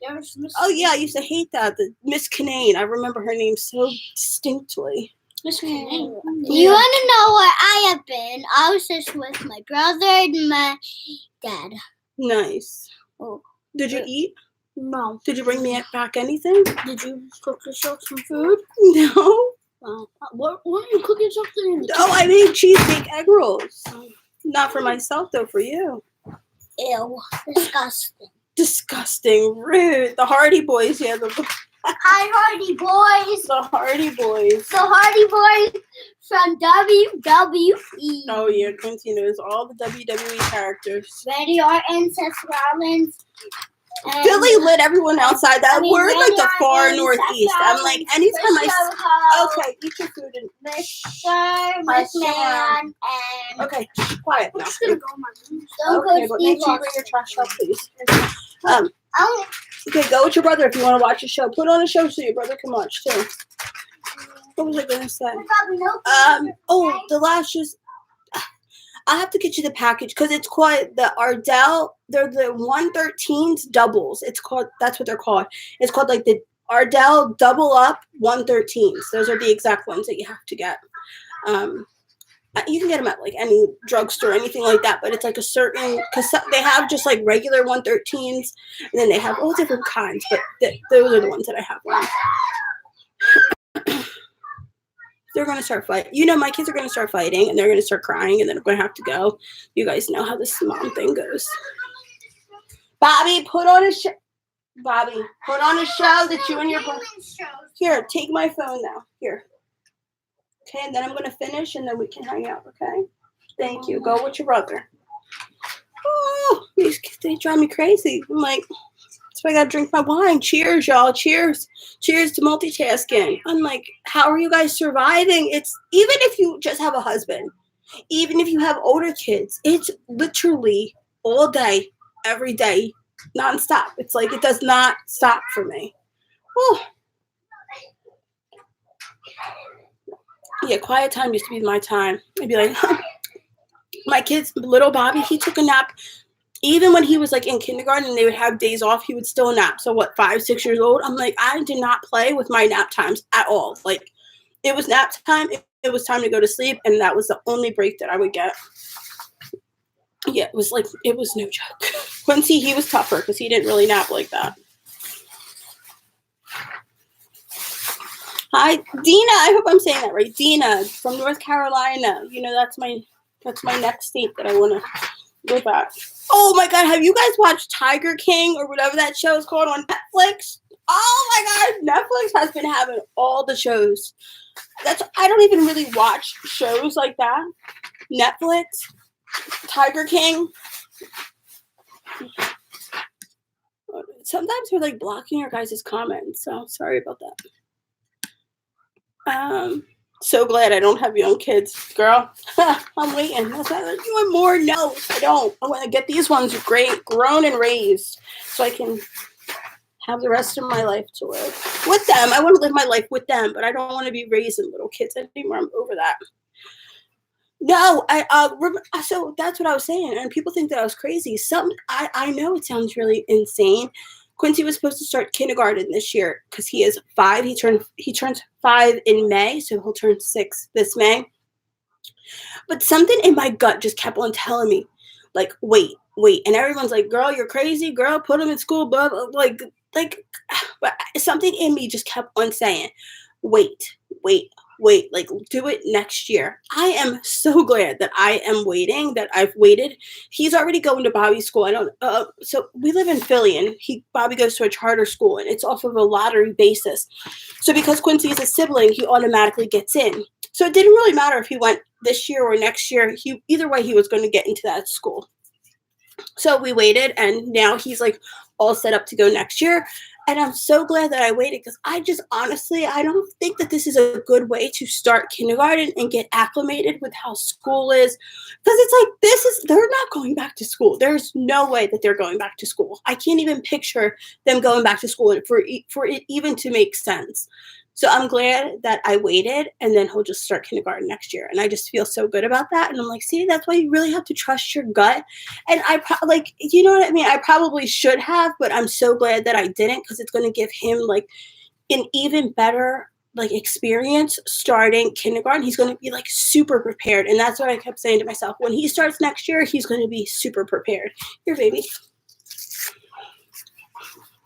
There's Miss. Oh yeah, I used to hate that. The Miss Canane. I remember her name so distinctly. Miss Canane. You want to know where I have been? I was just with my brother and my dad. Nice. Oh. Did you eat? No. Did you bring me back anything? Did you cook yourself some food? No. What? Weren't you cooking something in the Oh, I made cheesecake egg rolls. Not for myself though, for you. Ew. Disgusting. Disgusting, rude. The Hardy Boys, yeah, the Hi, Hardy Boys. Hardy Boys. The Hardy Boys from WWE. Oh yeah, Quincy knows all the WWE characters. Randy Orton, Seth Rollins. And Billy lit everyone outside that. We're in like the Randy far Orton, northeast. Seth I'm like, Rollins, anytime Chris I. Jericho, Okay, eat your food and. Mr. McMahon, and Okay, quiet I'm now. just gonna go in my room. Stone Okay, Cold but Steve make sure you bring Austin. your trash out, please. Oh, Okay, go with your brother if you want to watch a show. Put on a show so your brother can watch too. What was I gonna say? Oh, the lashes. I have to get you the package because it's called the Ardell. They're the 113s doubles. It's called, that's what they're called. It's called like the Ardell double up 113s. Those are the exact ones that you have to get. You can get them at like any drugstore, anything like that. But it's like a certain, because they have just like regular 113s, and then they have all different kinds. But those are the ones that I have on. They're going to start fighting. You know, my kids are going to start fighting, and they're going to start crying, and then I'm going to have to go. You guys know how this mom thing goes. Bobby, put on a show. Bobby, put on a show that you and your brother. Here, take my phone now. Here. Okay, and then I'm going to finish, and then we can hang out, okay? Thank you. Go with your brother. Oh, these kids, they drive me crazy. I'm like, so I got to drink my wine. Cheers, y'all. Cheers. Cheers to multitasking. I'm like, how are you guys surviving? It's, even if you just have a husband, even if you have older kids, it's literally all day, every day, nonstop. It's like, it does not stop for me. Oh. Yeah, quiet time used to be my time. I'd be like, my kids, little Bobby, he took a nap. Even when he was like in kindergarten and they would have days off, he would still nap. So what, 5, 6 years old? I'm like, I did not play with my nap times at all. Like, it was nap time. It was time to go to sleep. And that was the only break that I would get. Yeah, it was like, it was no joke. Quincy, he was tougher because he didn't really nap like that. Hi, Dina. I hope I'm saying that right. Dina from North Carolina. You know, that's my next state that I want to live at. Oh my God, have you guys watched Tiger King or whatever that show is called on Netflix? Oh my God, Netflix has been having all the shows. I don't even really watch shows like that. Netflix, Tiger King. Sometimes they're like blocking your guys' comments, so sorry about that. So glad I don't have young kids, girl. I'm waiting. That's not, you want more? No, I don't. I want to get these ones great, grown and raised, so I can have the rest of my life to live with them. I want to live my life with them, but I don't want to be raising little kids anymore. I'm over that. No, so that's what I was saying, and people think that I was crazy. I know it sounds really insane. Quincy was supposed to start kindergarten this year because he is 5. He turns 5 in May, so he'll turn 6 this May. But something in my gut just kept on telling me, like, wait. And everyone's like, girl, you're crazy. Girl, put him in school. Blah, blah, like, but something in me just kept on saying, wait, like, do it next year. I am so glad that I am waiting, that I've waited. He's already going to Bobby's school. So we live in Philly, and Bobby goes to a charter school, and it's off of a lottery basis. So because Quincy is a sibling, he automatically gets in. So it didn't really matter if he went this year or next year. Either way, he was going to get into that school. So we waited, and now he's like all set up to go next year. And I'm so glad that I waited because I just honestly, I don't think that this is a good way to start kindergarten and get acclimated with how school is. Because it's like, they're not going back to school. There's no way that they're going back to school. I can't even picture them going back to school for it even to make sense. So I'm glad that I waited, and then he'll just start kindergarten next year. And I just feel so good about that. And I'm like, see, that's why you really have to trust your gut. And like, you know what I mean? I probably should have, but I'm so glad that I didn't because it's going to give him like an even better like experience starting kindergarten. He's going to be like super prepared. And that's what I kept saying to myself. When he starts next year, he's going to be super prepared. Here, baby.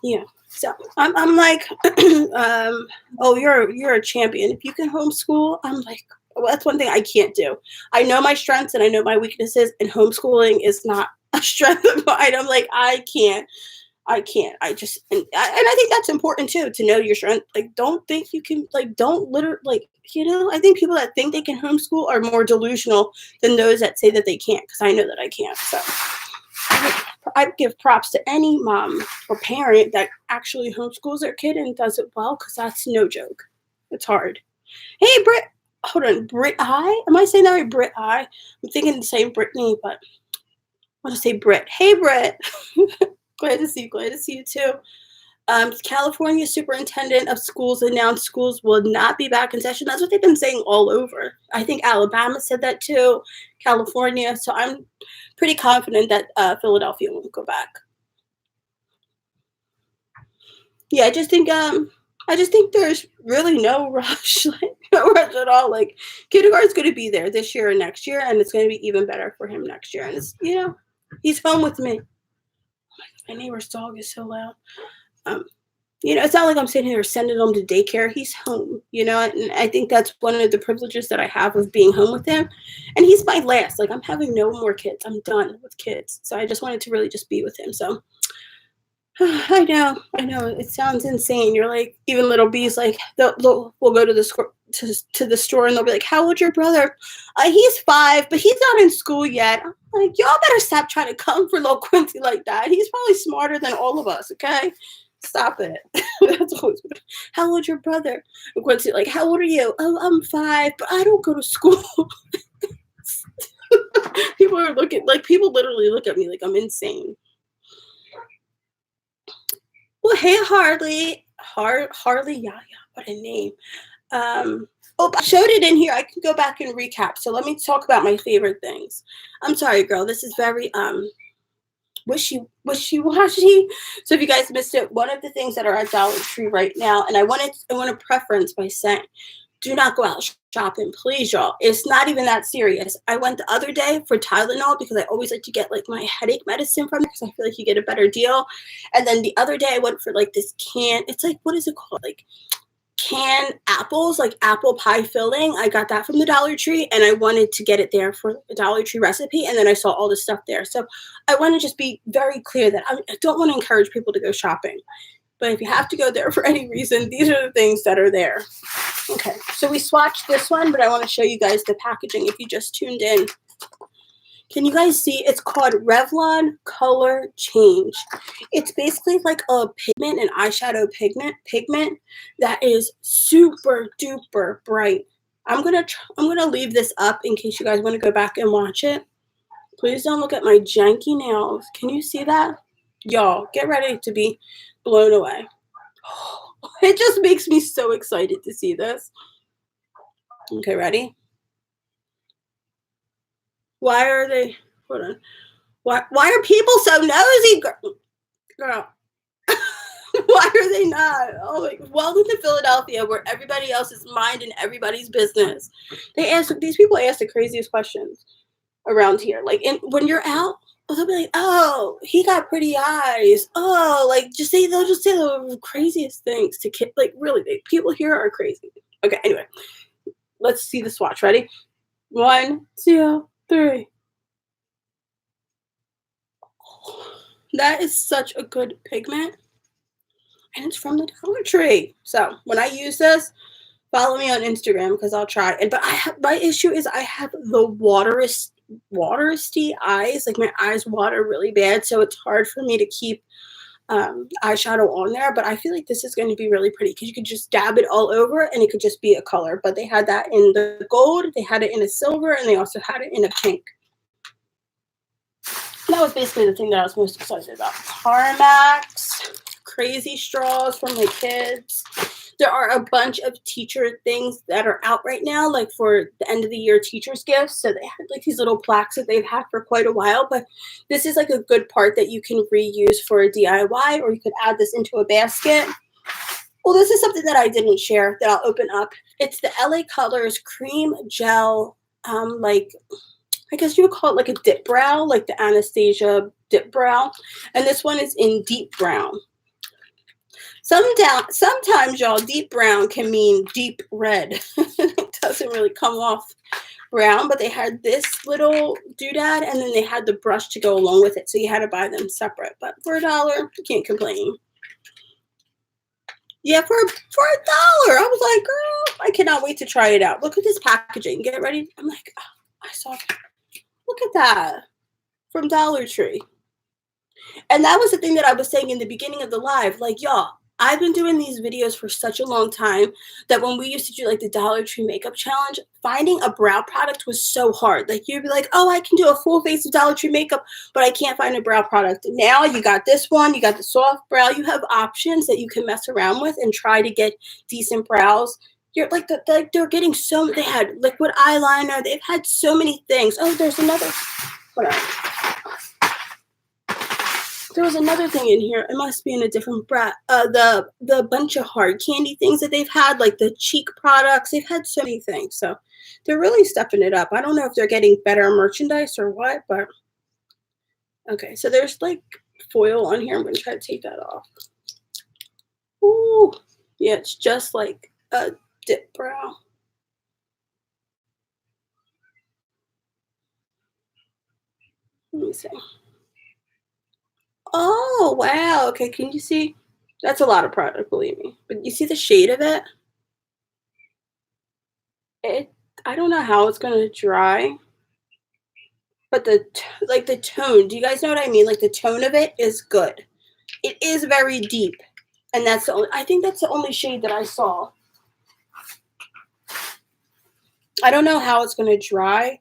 Yeah. So I'm like, oh, you're a champion. If you can homeschool, I'm like, well, that's one thing I can't do. I know my strengths and I know my weaknesses, and homeschooling is not a strength of mine. I'm like, I can't. I just, and I think that's important too, to know your strength. Like, don't think you can, like, don't literally, like, I think people that think they can homeschool are more delusional than those that say that they can't, because I know that I can't. So I give props to any mom or parent that actually homeschools their kid and does it well, because that's no joke. It's hard. Hey, Britt. Hold on. Britt I? Am I saying that right? Britt I? I'm thinking the same Brittany, but I want to say Britt. Hey, Britt. Glad to see you. Glad to see you too. California Superintendent of Schools announced schools will not be back in session. That's what they've been saying all over. I think Alabama said that too, California. So I'm pretty confident that Philadelphia won't go back. Yeah, I just think there's really no rush, like no rush at all. Like, kindergarten's going to be there this year and next year, and it's going to be even better for him next year. And it's, he's home with me. My neighbor's dog is so loud. It's not like I'm sitting here sending him to daycare. He's home, and I think that's one of the privileges that I have of being home with him. And he's my last. Like, I'm having no more kids. I'm done with kids. So I just wanted to really just be with him. So I know. It sounds insane. You're like, even little B's like, we'll go to the store and they'll be like, how old's your brother? He's 5, but he's not in school yet. I'm like, y'all better stop trying to come for little Quincy like that. He's probably smarter than all of us, okay? Stop it. That's always, how old's your brother? And Quincy, like, how old are you? Oh, I'm 5, but I don't go to school. People literally look at me like I'm insane. Well, hey, Harley. Harley Yaya, what a name. I showed it in here. I can go back and recap. So let me talk about my favorite things. I'm sorry, girl. This is very wishy-washy. So if you guys missed it, one of the things that are at Dollar Tree right now, and I want to preference by saying, do not go out shopping, please, y'all. It's not even that serious. I went the other day for Tylenol because I always like to get like my headache medicine from it because I feel like you get a better deal. And then the other day I went for like this can. It's like, what is it called? Like canned apples, like apple pie filling. I got that from the Dollar Tree, and I wanted to get it there for a Dollar Tree recipe. And then I saw all this stuff there. So I want to just be very clear that I don't want to encourage people to go shopping. But if you have to go there for any reason, these are the things that are there. Okay, so we swatched this one, but I want to show you guys the packaging if you just tuned in. Can you guys see? It's called Revlon Color Change. It's basically like a pigment, an eyeshadow pigment that is super duper bright. I'm gonna leave this up in case you guys want to go back and watch it. Please don't look at my janky nails. Can you see that? Y'all, get ready to be blown away. It just makes me so excited to see this. Okay, ready? Why are they? Hold on. Why are people so nosy, girl? Why are they not? Oh my! Welcome to Philadelphia, where everybody else is minding everybody's business. These people ask the craziest questions around here. Like, when you're out, they'll be like, "Oh, he got pretty eyes." Oh, like they'll just say the craziest things to kids. Like, really, people here are crazy. Okay, anyway, let's see the swatch. Ready? 1, 2, 3. That is such a good pigment, and it's from the Dollar Tree. So when I use this, follow me on Instagram because I'll try. But my issue is I have the watery eyes. Like my eyes water really bad, so it's hard for me to keep eyeshadow on there. But I feel like this is going to be really pretty because you could just dab it all over and it could just be a color. But they had that in the gold, they had it in a silver, and they also had it in a pink. That was basically the thing that I was most excited about. Carmax, crazy straws for my kids. There are a bunch of teacher things that are out right now, like for the end of the year teachers gifts. So they had like these little plaques that they've had for quite a while, but this is like a good part that you can reuse for a DIY, or you could add this into a basket. Well, this is something that I didn't share that I'll open up. It's the LA Colors Cream Gel, like, I guess you would call it like a dip brow, like the Anastasia dip brow. And this one is in deep brown. Sometimes, y'all, deep brown can mean deep red. It doesn't really come off brown, but they had this little doodad, and then they had the brush to go along with it. So you had to buy them separate. But for $1, you can't complain. Yeah, for $1. I was like, girl, I cannot wait to try it out. Look at this packaging. Get ready. I'm like, oh, I saw that. Look at that. From Dollar Tree. And that was the thing that I was saying in the beginning of the live. Like, y'all, I've been doing these videos for such a long time that when we used to do like the Dollar Tree makeup challenge, finding a brow product was so hard. Like you'd be like, oh, I can do a full face of Dollar Tree makeup, but I can't find a brow product. Now you got this one, you got the soft brow, you have options that you can mess around with and try to get decent brows. You're like, they're getting so, they had liquid eyeliner, they've had so many things. Oh, there's another, hold on. There was another thing in here. It must be in a different brat. The bunch of hard candy things that they've had, like the cheek products. They've had so many things. So they're really stepping it up. I don't know if they're getting better merchandise or what, but okay. So there's like foil on here. I'm going to try to take that off. Ooh, yeah, it's just like a dip brow. Let me see. Oh, wow. Okay, can you see? That's a lot of product, believe me. But you see the shade of it? I don't know how it's going to dry. But the tone, do you guys know what I mean? Like the tone of it is good. It is very deep. And that's the only, I think that's the only shade that I saw. I don't know how it's going to dry,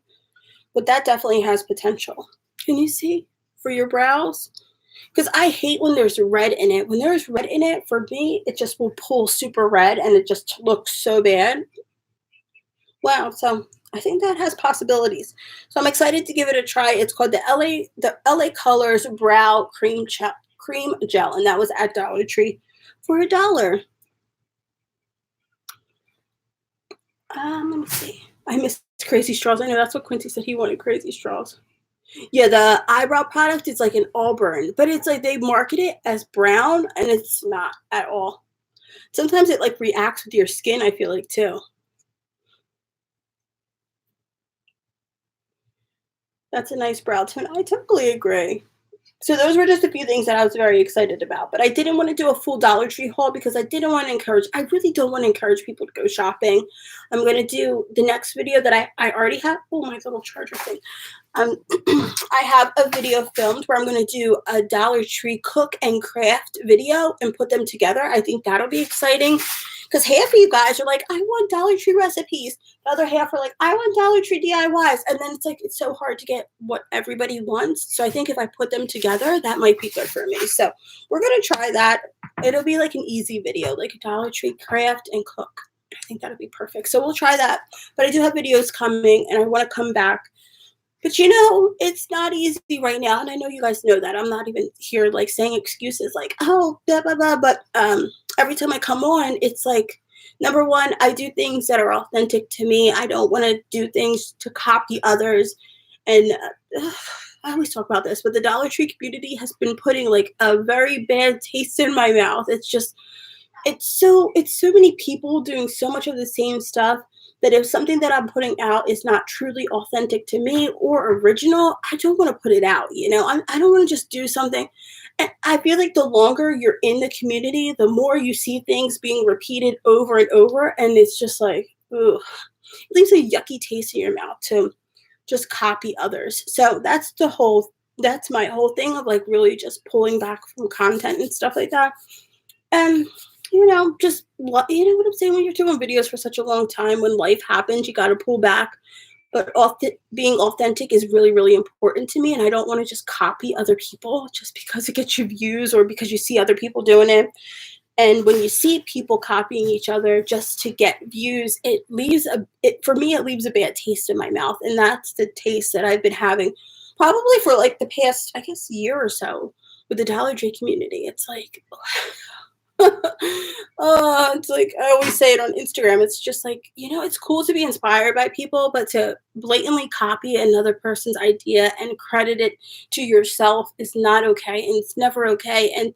but that definitely has potential. Can you see? For your brows? Because I hate when there's red in it. When there's red in it, for me, it just will pull super red and it just looks so bad. Wow, so I think that has possibilities. So I'm excited to give it a try. It's called the LA Colors Brow Cream Gel, and that was at Dollar Tree for $1. Let me see. I missed crazy straws. I know that's what Quincy said, he wanted crazy straws. Yeah, the eyebrow product is like an auburn, but it's like they market it as brown, and it's not at all. Sometimes it like reacts with your skin, I feel like, too. That's a nice brow tone. I totally agree. So those were just a few things that I was very excited about. But I didn't want to do a full Dollar Tree haul because I didn't want to encourage, I really don't want to encourage people to go shopping. I'm going to do the next video that I already have. Oh, my little charger thing. I have a video filmed where I'm going to do a Dollar Tree cook and craft video and put them together. I think that'll be exciting because half of you guys are like, I want Dollar Tree recipes. The other half are like, I want Dollar Tree DIYs. And then it's like, it's so hard to get what everybody wants. So I think if I put them together, that might be good for me. So we're going to try that. It'll be like an easy video, like a Dollar Tree craft and cook. I think that'll be perfect. So we'll try that. But I do have videos coming and I want to come back. But you know, it's not easy right now. And I know you guys know that. I'm not even here like saying excuses like, oh, blah, blah, blah. But every time I come on, it's like, number one, I do things that are authentic to me. I don't want to do things to copy others. And I always talk about this, but the Dollar Tree community has been putting like a very bad taste in my mouth. It's just, it's so many people doing so much of the same stuff that if something that I'm putting out is not truly authentic to me or original, I don't want to put it out. You know, I don't want to just do something. And I feel like the longer you're in the community, the more you see things being repeated over and over. And it's just like, ugh, it leaves a yucky taste in your mouth to just copy others. So that's my whole thing of like really just pulling back from content and stuff like that. And just you know what I'm saying, when you're doing videos for such a long time, when life happens, you got to pull back. But being authentic is really, really important to me, and I don't want to just copy other people just because it gets you views or because you see other people doing it. And when you see people copying each other just to get views, for me it leaves a bad taste in my mouth, and that's the taste that I've been having probably for like the past, I guess, year or so with the Dollar Tree community. It's like it's like I always say it on Instagram. It's just like, it's cool to be inspired by people, but to blatantly copy another person's idea and credit it to yourself is not okay, and it's never okay. And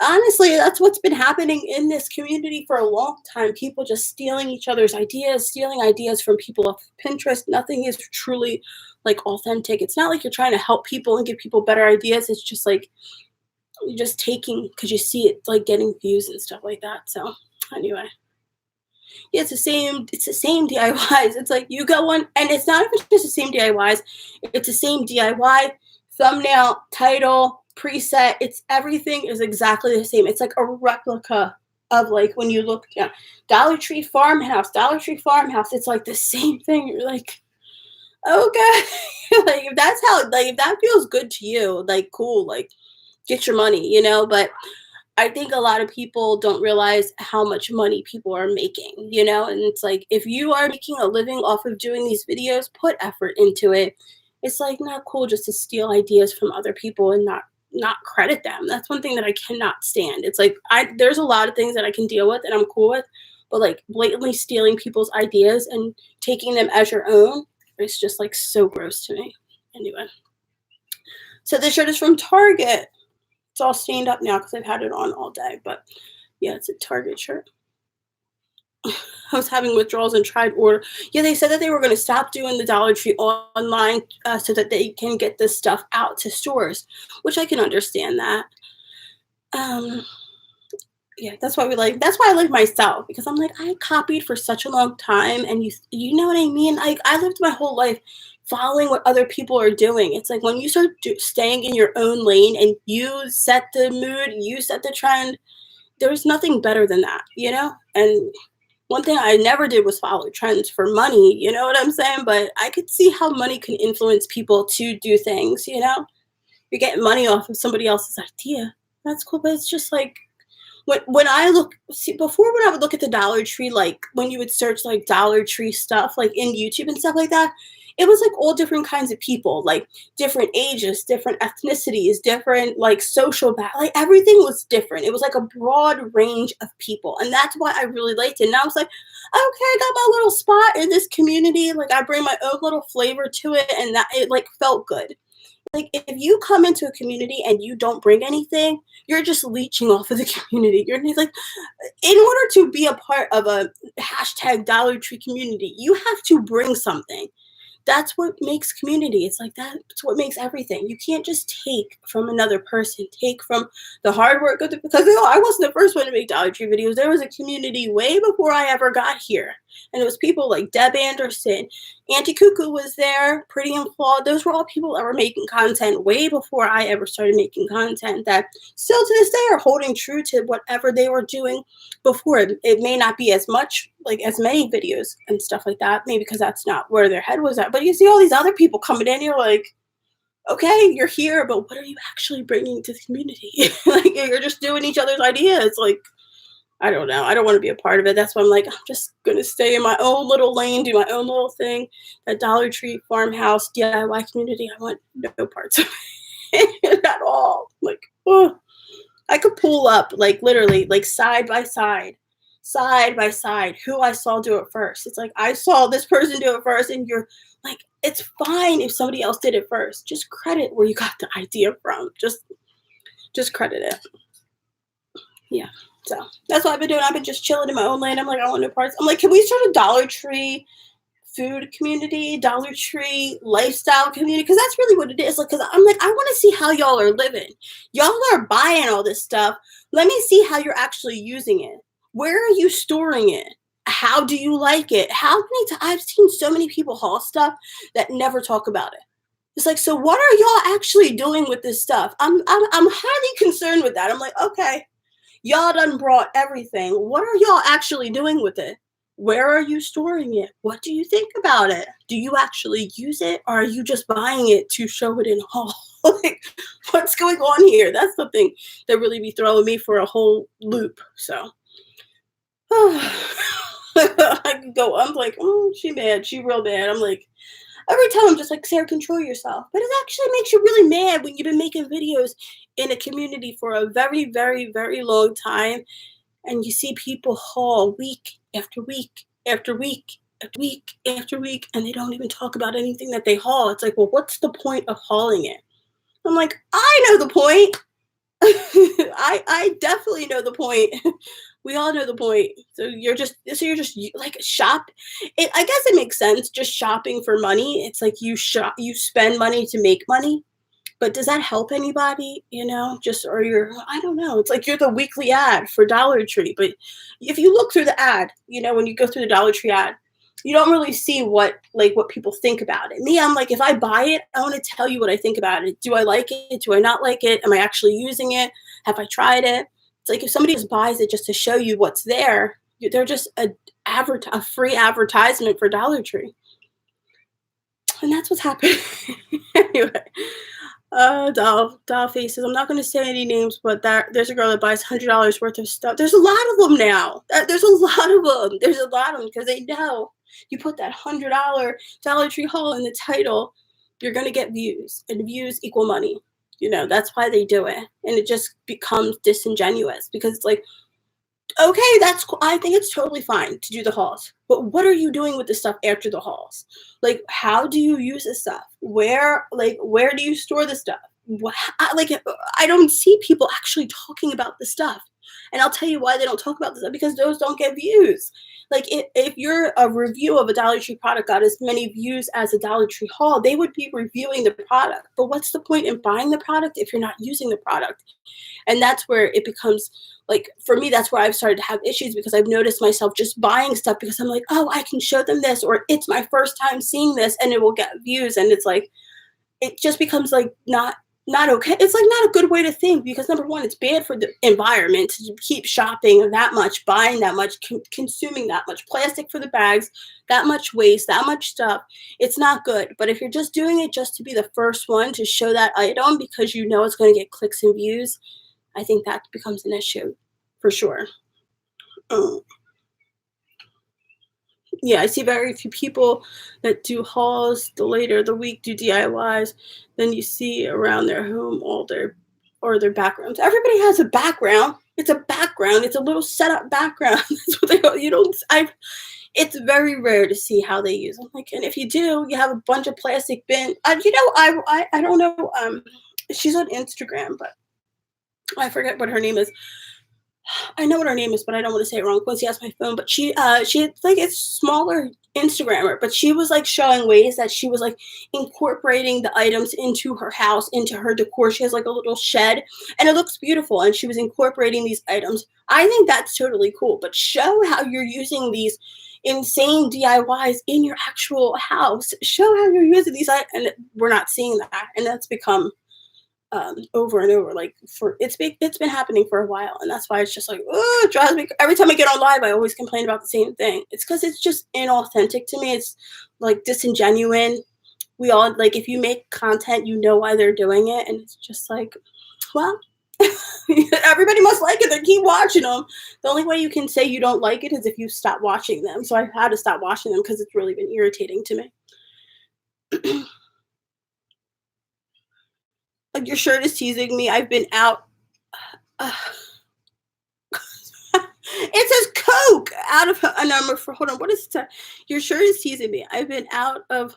honestly, that's what's been happening in this community for a long time. People just stealing each other's ideas, stealing ideas from people off Pinterest. Nothing is truly like authentic. It's not like you're trying to help people and give people better ideas. It's just like you're just taking because you see it like getting views and stuff like that. So anyway, yeah, it's the same DIYs. It's like you got one, and it's not even just the same DIYs. It's the same DIY thumbnail, title, preset. It's everything is exactly the same. It's like a replica of like when you look down Dollar Tree Farmhouse. It's like the same thing. You're like, okay, like if that feels good to you, like cool, like get your money, but I think a lot of people don't realize how much money people are making, and it's like, if you are making a living off of doing these videos, put effort into it. It's like not cool just to steal ideas from other people and not credit them. That's one thing that I cannot stand. It's like, there's a lot of things that I can deal with and I'm cool with, but like blatantly stealing people's ideas and taking them as your own, it's just like so gross to me. Anyway, so this shirt is from Target. It's all stained up now because I've had it on all day. But yeah, it's a Target shirt. I was having withdrawals and tried order. Yeah, they said that they were going to stop doing the Dollar Tree online so that they can get this stuff out to stores, which I can understand that. Yeah, that's why I like myself, because I'm like, I copied for such a long time, and you know what I mean? I lived my whole life following what other people are doing. It's like when you start staying in your own lane and you set the mood, you set the trend, there's nothing better than that, And one thing I never did was follow trends for money, you know what I'm saying? But I could see how money can influence people to do things, You're getting money off of somebody else's idea. That's cool, but it's just like, when I before, when I would look at the Dollar Tree, like when you would search like Dollar Tree stuff, like in YouTube and stuff like that, it was like all different kinds of people, like different ages, different ethnicities, different like social like everything was different. It was like a broad range of people, and that's why I really liked it. And I was like, okay, I got my little spot in this community. Like I bring my own little flavor to it, and that it like felt good. Like if you come into a community and you don't bring anything, you're just leeching off of the community. You're like, in order to be a part of a hashtag Dollar Tree community, you have to bring something. That's what makes community. It's like that's what makes everything. You can't just take from another person, take from the hard work of because I wasn't the first one to make Dollar Tree videos. There was a community way before I ever got here. And it was people like Deb Anderson, Auntie Cuckoo was there, Pretty and Flawed. Those were all people that were making content way before I ever started making content, that still to this day are holding true to whatever they were doing before. It may not be as much, like as many videos and stuff like that, maybe because that's not where their head was at. But you see all these other people coming in, you're like, okay, you're here, but what are you actually bringing to the community? Like you're just doing each other's ideas. Like, I don't know. I don't want to be a part of it. That's why I'm like, I'm just going to stay in my own little lane, do my own little thing. That Dollar Tree Farmhouse DIY community, I want no parts of it at all. Like, oh, I could pull up, like literally, like side by side, who I saw do it first. It's like, I saw this person do it first, and you're like, it's fine if somebody else did it first. Just credit where you got the idea from. Just credit it. Yeah. So that's what I've been doing. I've been just chilling in my own lane. I'm like, I want no parts. I'm like, can we start a Dollar Tree food community, Dollar Tree lifestyle community? Because that's really what it is. Like, because I'm like, I want to see how y'all are living. Y'all are buying all this stuff. Let me see how you're actually using it. Where are you storing it? How do you like it? How many times I've seen so many people haul stuff that never talk about it. It's like, so what are y'all actually doing with this stuff? I'm highly concerned with that. I'm like, okay, y'all done brought everything. What are y'all actually doing with it? Where are you storing it? What do you think about it? Do you actually use it, or are you just buying it to show it in haul? Like, what's going on here? That's something that really be throwing me for a whole loop. So I could go. I'm like, oh, she mad. She real bad. I'm like, every time I'm just like, Sarah, control yourself. But it actually makes you really mad when you've been making videos in a community for a very, very, very long time, and you see people haul week after week after week after week after week, and they don't even talk about anything that they haul. It's like, well, what's the point of hauling it? I'm like, I know the point. I definitely know the point. We all know the point. So you're just like shop. I guess it makes sense. Just shopping for money. It's like you spend money to make money. But does that help anybody? You know, just or you're I don't know. It's like you're the weekly ad for Dollar Tree. But if you look through the ad, you know, when you go through the Dollar Tree ad, you don't really see what people think about it. Me, I'm like, if I buy it, I want to tell you what I think about it. Do I like it? Do I not like it? Am I actually using it? Have I tried it? It's like if somebody just buys it just to show you what's there, they're just a free advertisement for Dollar Tree. And that's what's happening. Anyway, doll faces. I'm not going to say any names, but there's a girl that buys $100 worth of stuff. There's a lot of them now. There's a lot of them. There's a lot of them because they know you put that $100 Dollar Tree haul in the title, you're going to get views, and views equal money. You know, that's why they do it. And it just becomes disingenuous because it's like, okay, that's cool. I think it's totally fine to do the hauls. But what are you doing with the stuff after the hauls? Like, how do you use this stuff? Where do you store the stuff? I don't see people actually talking about the stuff. And I'll tell you why they don't talk about this stuff, because those don't get views. Like, if a review of a Dollar Tree product got as many views as a Dollar Tree haul, they would be reviewing the product. But what's the point in buying the product if you're not using the product? And that's where it becomes, like, for me, that's where I've started to have issues, because I've noticed myself just buying stuff because I'm like, oh, I can show them this, or it's my first time seeing this and it will get views. And it's like, it just becomes like not okay. It's like not a good way to think, because number one, it's bad for the environment to keep shopping that much, buying that much, consuming that much plastic for the bags, that much waste, that much stuff. It's not good. But if you're just doing it just to be the first one to show that item because you know it's going to get clicks and views, I think that becomes an issue for sure. Yeah, I see very few people that do hauls. The later the week do DIYs. Then you see around their home their backgrounds. Everybody has a background. It's a background. It's a little setup background. That's what it's very rare to see how they use them. Like, and if you do, you have a bunch of plastic bin. I don't know. She's on Instagram, but I forget what her name is. I know what her name is, but I don't want to say it wrong. Quincy has my phone, but she like, it's smaller Instagrammer, but she was like showing ways that she was like incorporating the items into her house, into her decor. She has like a little shed, and it looks beautiful, and she was incorporating these items. I think that's totally cool, but show how you're using these insane DIYs in your actual house. Show how you're using these, and we're not seeing that, and that's become over and over. Like, it's been happening for a while, and that's why it's just like, oh, it drives me. Every time I get on live, I always complain about the same thing. It's because it's just inauthentic to me. It's like disingenuous. We all, like, if you make content, you know why they're doing it, and it's just like, well, everybody must like it. They keep watching them. The only way you can say you don't like it is if you stop watching them. So I've had to stop watching them because it's really been irritating to me. Like, your shirt is teasing me. I've been out. It says Coke out of a number for. Hold on. What is it? Your shirt is teasing me. I've been out of.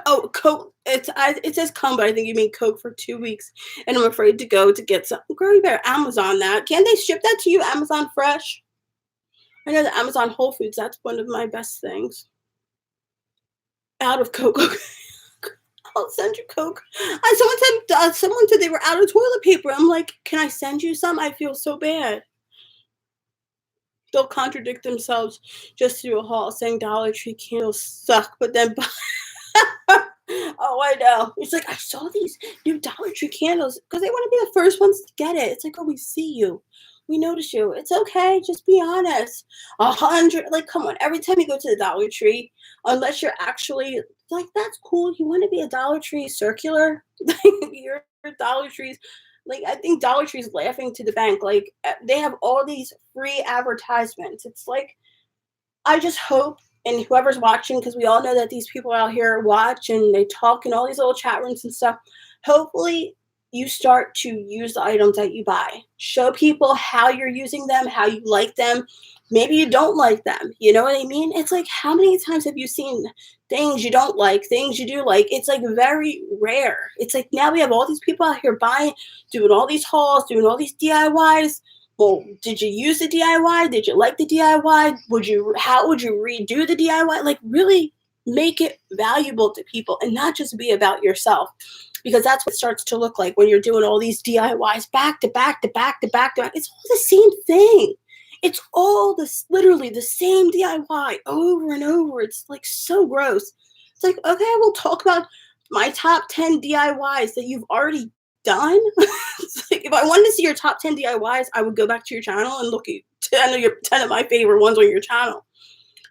Oh, Coke. It says come, but I think you mean Coke for 2 weeks, and I'm afraid to go to get some. Girl, you better Amazon that. Can't they ship that to you? Amazon Fresh. I know that Amazon Whole Foods. That's one of my best things. Out of Coke. I'll send you Coke. Someone said they were out of toilet paper. I'm like, can I send you some? I feel so bad. they'll contradict themselves just to do a haul saying Dollar Tree candles suck, but then oh, I know. It's like I saw these new Dollar Tree candles because they want to be the first ones to get it. It's like, oh, we see you. We notice you. It's okay. Just be honest. 100, like, come on. Every time you go to the Dollar Tree, unless you're actually like, that's cool. You want to be a Dollar Tree circular? Your Dollar Trees. Like, I think Dollar Tree's laughing to the bank. Like, they have all these free advertisements. It's like, I just hope, and whoever's watching, because we all know that these people out here watch and they talk in all these little chat rooms and stuff. Hopefully, you start to use the items that you buy. Show people how you're using them, how you like them. Maybe you don't like them. You know what I mean? It's like, how many times have you seen things you don't like, things you do like? It's like very rare. It's like now we have all these people out here buying, doing all these hauls, doing all these DIYs. Well, did you use the DIY? Did you like the DIY? How would you redo the DIY? Like, really make it valuable to people and not just be about yourself. Because that's what it starts to look like when you're doing all these DIYs back to back to back to back to back. It's all the same thing. It's all this literally the same DIY over and over. It's like so gross. It's like, okay, we'll talk about my top 10 DIYs that you've already done. It's like, if I wanted to see your top 10 DIYs, I would go back to your channel and look at 10 of my favorite ones on your channel.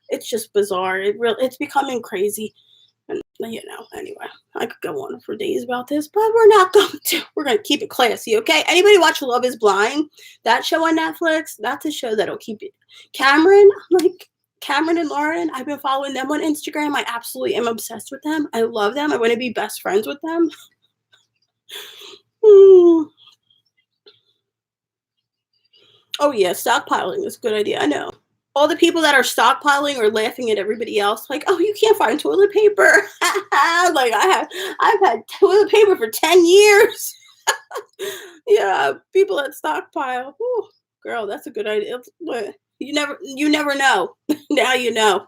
It's just bizarre. It's becoming crazy. And anyway, I could go on for days about this, but we're not going to. We're going to keep it classy, okay? Anybody watch Love is Blind? That show on Netflix? That's a show that'll keep it. Cameron and Lauren, I've been following them on Instagram. I absolutely am obsessed with them. I love them. I want to be best friends with them. Oh, yeah, stockpiling is a good idea. I know. All the people that are stockpiling are laughing at everybody else, like, oh, you can't find toilet paper. Like, I've had toilet paper for 10 years. Yeah, people that stockpile. Ooh, girl, that's a good idea. You never know. Now you know.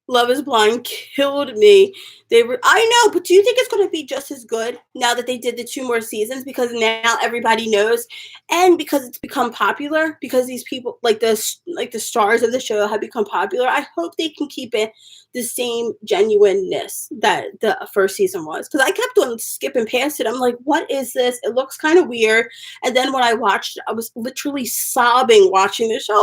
Love is Blind killed me. I know, but do you think it's going to be just as good now that they did the 2 more seasons? Because now everybody knows, and because it's become popular, because these people, like the stars of the show, have become popular. I hope they can keep it the same genuineness that the first season was. Because I kept on skipping past it. I'm like, what is this? It looks kind of weird. And then when I watched it, I was literally sobbing watching the show.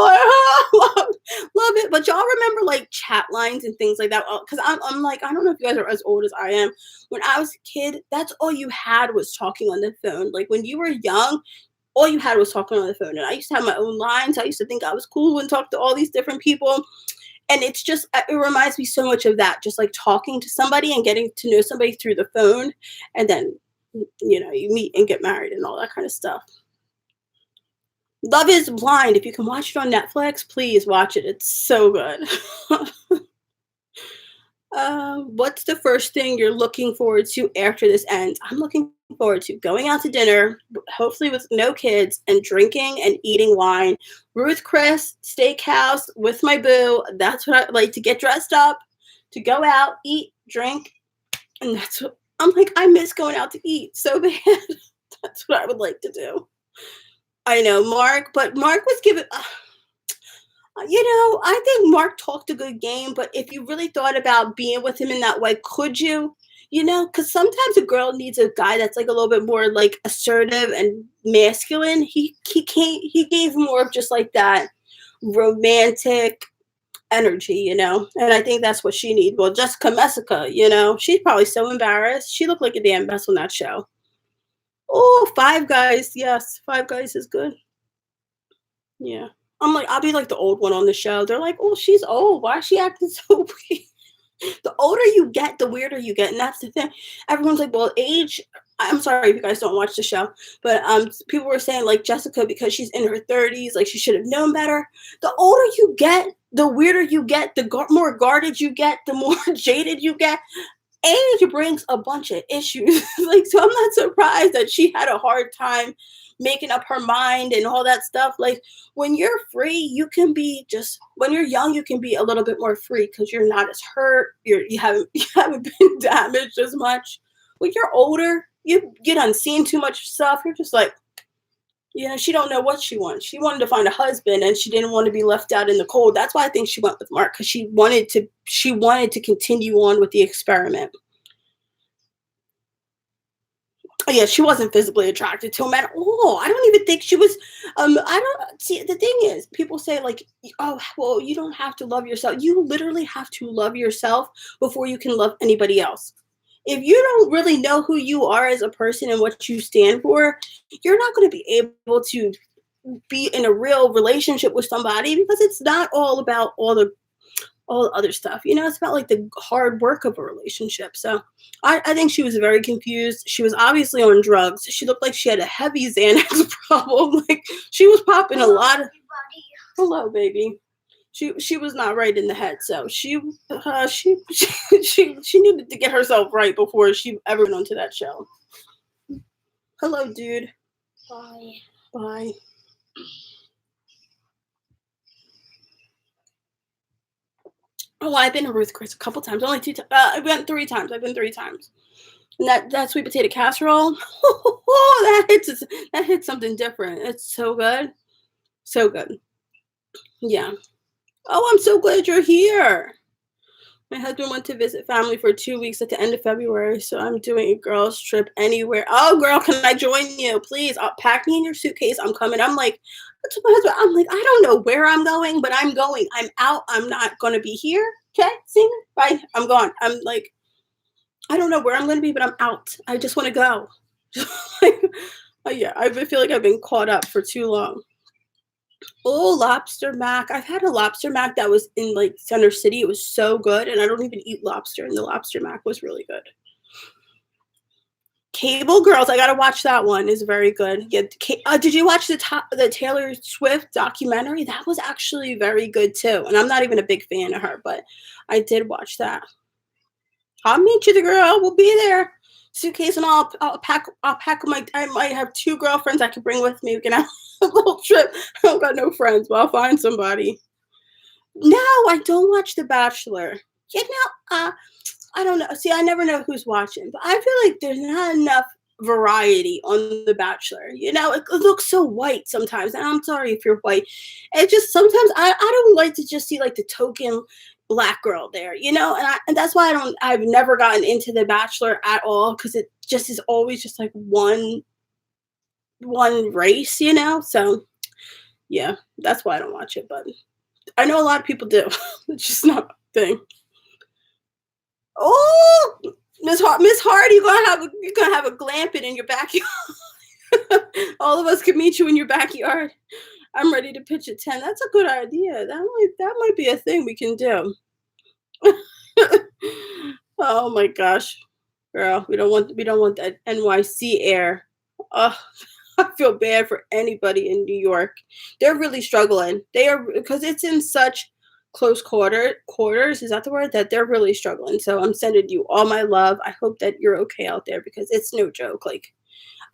Love it. But y'all remember like chat lines and things like that? Because I'm like, I don't know if you guys are as old as I am. When I was a kid, that's all you had was talking on the phone. Like when you were young, all you had was talking on the phone. And I used to have my own lines. I used to think I was cool and talk to all these different people. And it's just, it reminds me so much of that. Just like talking to somebody and getting to know somebody through the phone. And then, you meet and get married and all that kind of stuff. Love is Blind. If you can watch it on Netflix, please watch it. It's so good. What's the first thing you're looking forward to after this ends? I'm looking forward to going out to dinner, hopefully with no kids, and drinking and eating wine. Ruth Chris Steakhouse with my boo. That's what I like, to get dressed up, to go out, eat, drink. And that's what I'm like, I miss going out to eat so bad. That's what I would like to do. I know Mark was given, I think Mark talked a good game, but if you really thought about being with him in that way, could you? Because sometimes a girl needs a guy that's like a little bit more like assertive and masculine. He gave more of just like that romantic energy, and I think that's what she needs. Well, Jessica Messica, she's probably so embarrassed. She looked like a damn mess on that show. Oh, Five Guys. Yes, Five Guys is good. Yeah. I'm like, I'll be like the old one on the show. They're like, oh, she's old. Why is she acting so weird? The older you get, the weirder you get. And that's the thing. Everyone's like, well, age. I'm sorry if you guys don't watch the show. But people were saying like Jessica, because she's in her 30s, like she should have known better. The older you get, the weirder you get, the more guarded you get, the more jaded you get. Age brings a bunch of issues. Like, so I'm not surprised that she had a hard time making up her mind and all that stuff. Like, when you're free, you can be when you're young, you can be a little bit more free because you're not as hurt. You haven't been damaged as much. When you're older, you done seen too much stuff. You're just like, You know, she don't know what she wants. She wanted to find a husband, and she didn't want to be left out in the cold. That's why I think she went with Mark, because she wanted to continue on with the experiment. Yeah, she wasn't physically attracted to him at all. I don't even think she was. I don't see. The thing is, people say like, "Oh, well, you don't have to love yourself." You literally have to love yourself before you can love anybody else. If you don't really know who you are as a person and what you stand for, you're not going to be able to be in a real relationship with somebody, because it's not all about all the other stuff. You know, it's about like the hard work of a relationship. So I think she was very confused. She was obviously on drugs. She looked like she had a heavy Xanax problem. Like she was popping a lot of. Hello, baby. She was not right in the head. So she needed to get herself right before she ever went onto that show. Hello, dude. Bye. Bye. Oh, I've been to Ruth Chris a couple times. Only 2 times. I went 3 times. I've been 3 times. And that sweet potato casserole, oh, that hits something different. It's so good. So good. Yeah. Oh, I'm so glad you're here. My husband went to visit family for 2 weeks at the end of February, so I'm doing a girls trip anywhere. Oh, girl, can I join you? Please, pack me in your suitcase. I'm coming. I'm like, to my husband, I'm like, I don't know where I'm going, but I'm going. I'm out. I'm not going to be here. Okay, see me? Bye. I'm gone. I'm like, I don't know where I'm going to be, but I'm out. I just want to go. Yeah, I feel like I've been caught up for too long. Oh, lobster mac. I've had a lobster mac that was in like Center City. It was so good, and I don't even eat lobster, and the lobster mac was really good. Cable Girls, I gotta watch that one. Is very good. Yeah, did you watch the Taylor Swift documentary? That was actually very good too. And I'm not even a big fan of her, but I did watch that. I'll meet you, the girl. We'll be there. Suitcase and all. I'll pack my. I might have 2 girlfriends I could bring with me. We can have a little trip. I don't got no friends, but I'll find somebody. No, I don't watch The Bachelor. You know, I don't know. See, I never know who's watching, but I feel like there's not enough variety on The Bachelor. You know, it looks so white sometimes. And I'm sorry if you're white. It just sometimes I don't like to just see like the token black girl there, you know, and that's why I've never gotten into The Bachelor at all, because it just is always just like one race, you know. So yeah, that's why I don't watch it. But I know a lot of people do. It's just not a thing. Oh, Miss Hardy, you're gonna have a glamping in your backyard. All of us can meet you in your backyard. I'm ready to pitch a 10. That's a good idea. That might be a thing we can do. Oh my gosh, girl, we don't want that NYC air. Oh, I feel bad for anybody in New York. They're really struggling. They are, because it's in such close quarters. Is that the word? That they're really struggling. So I'm sending you all my love. I hope that you're okay out there, because it's no joke. Like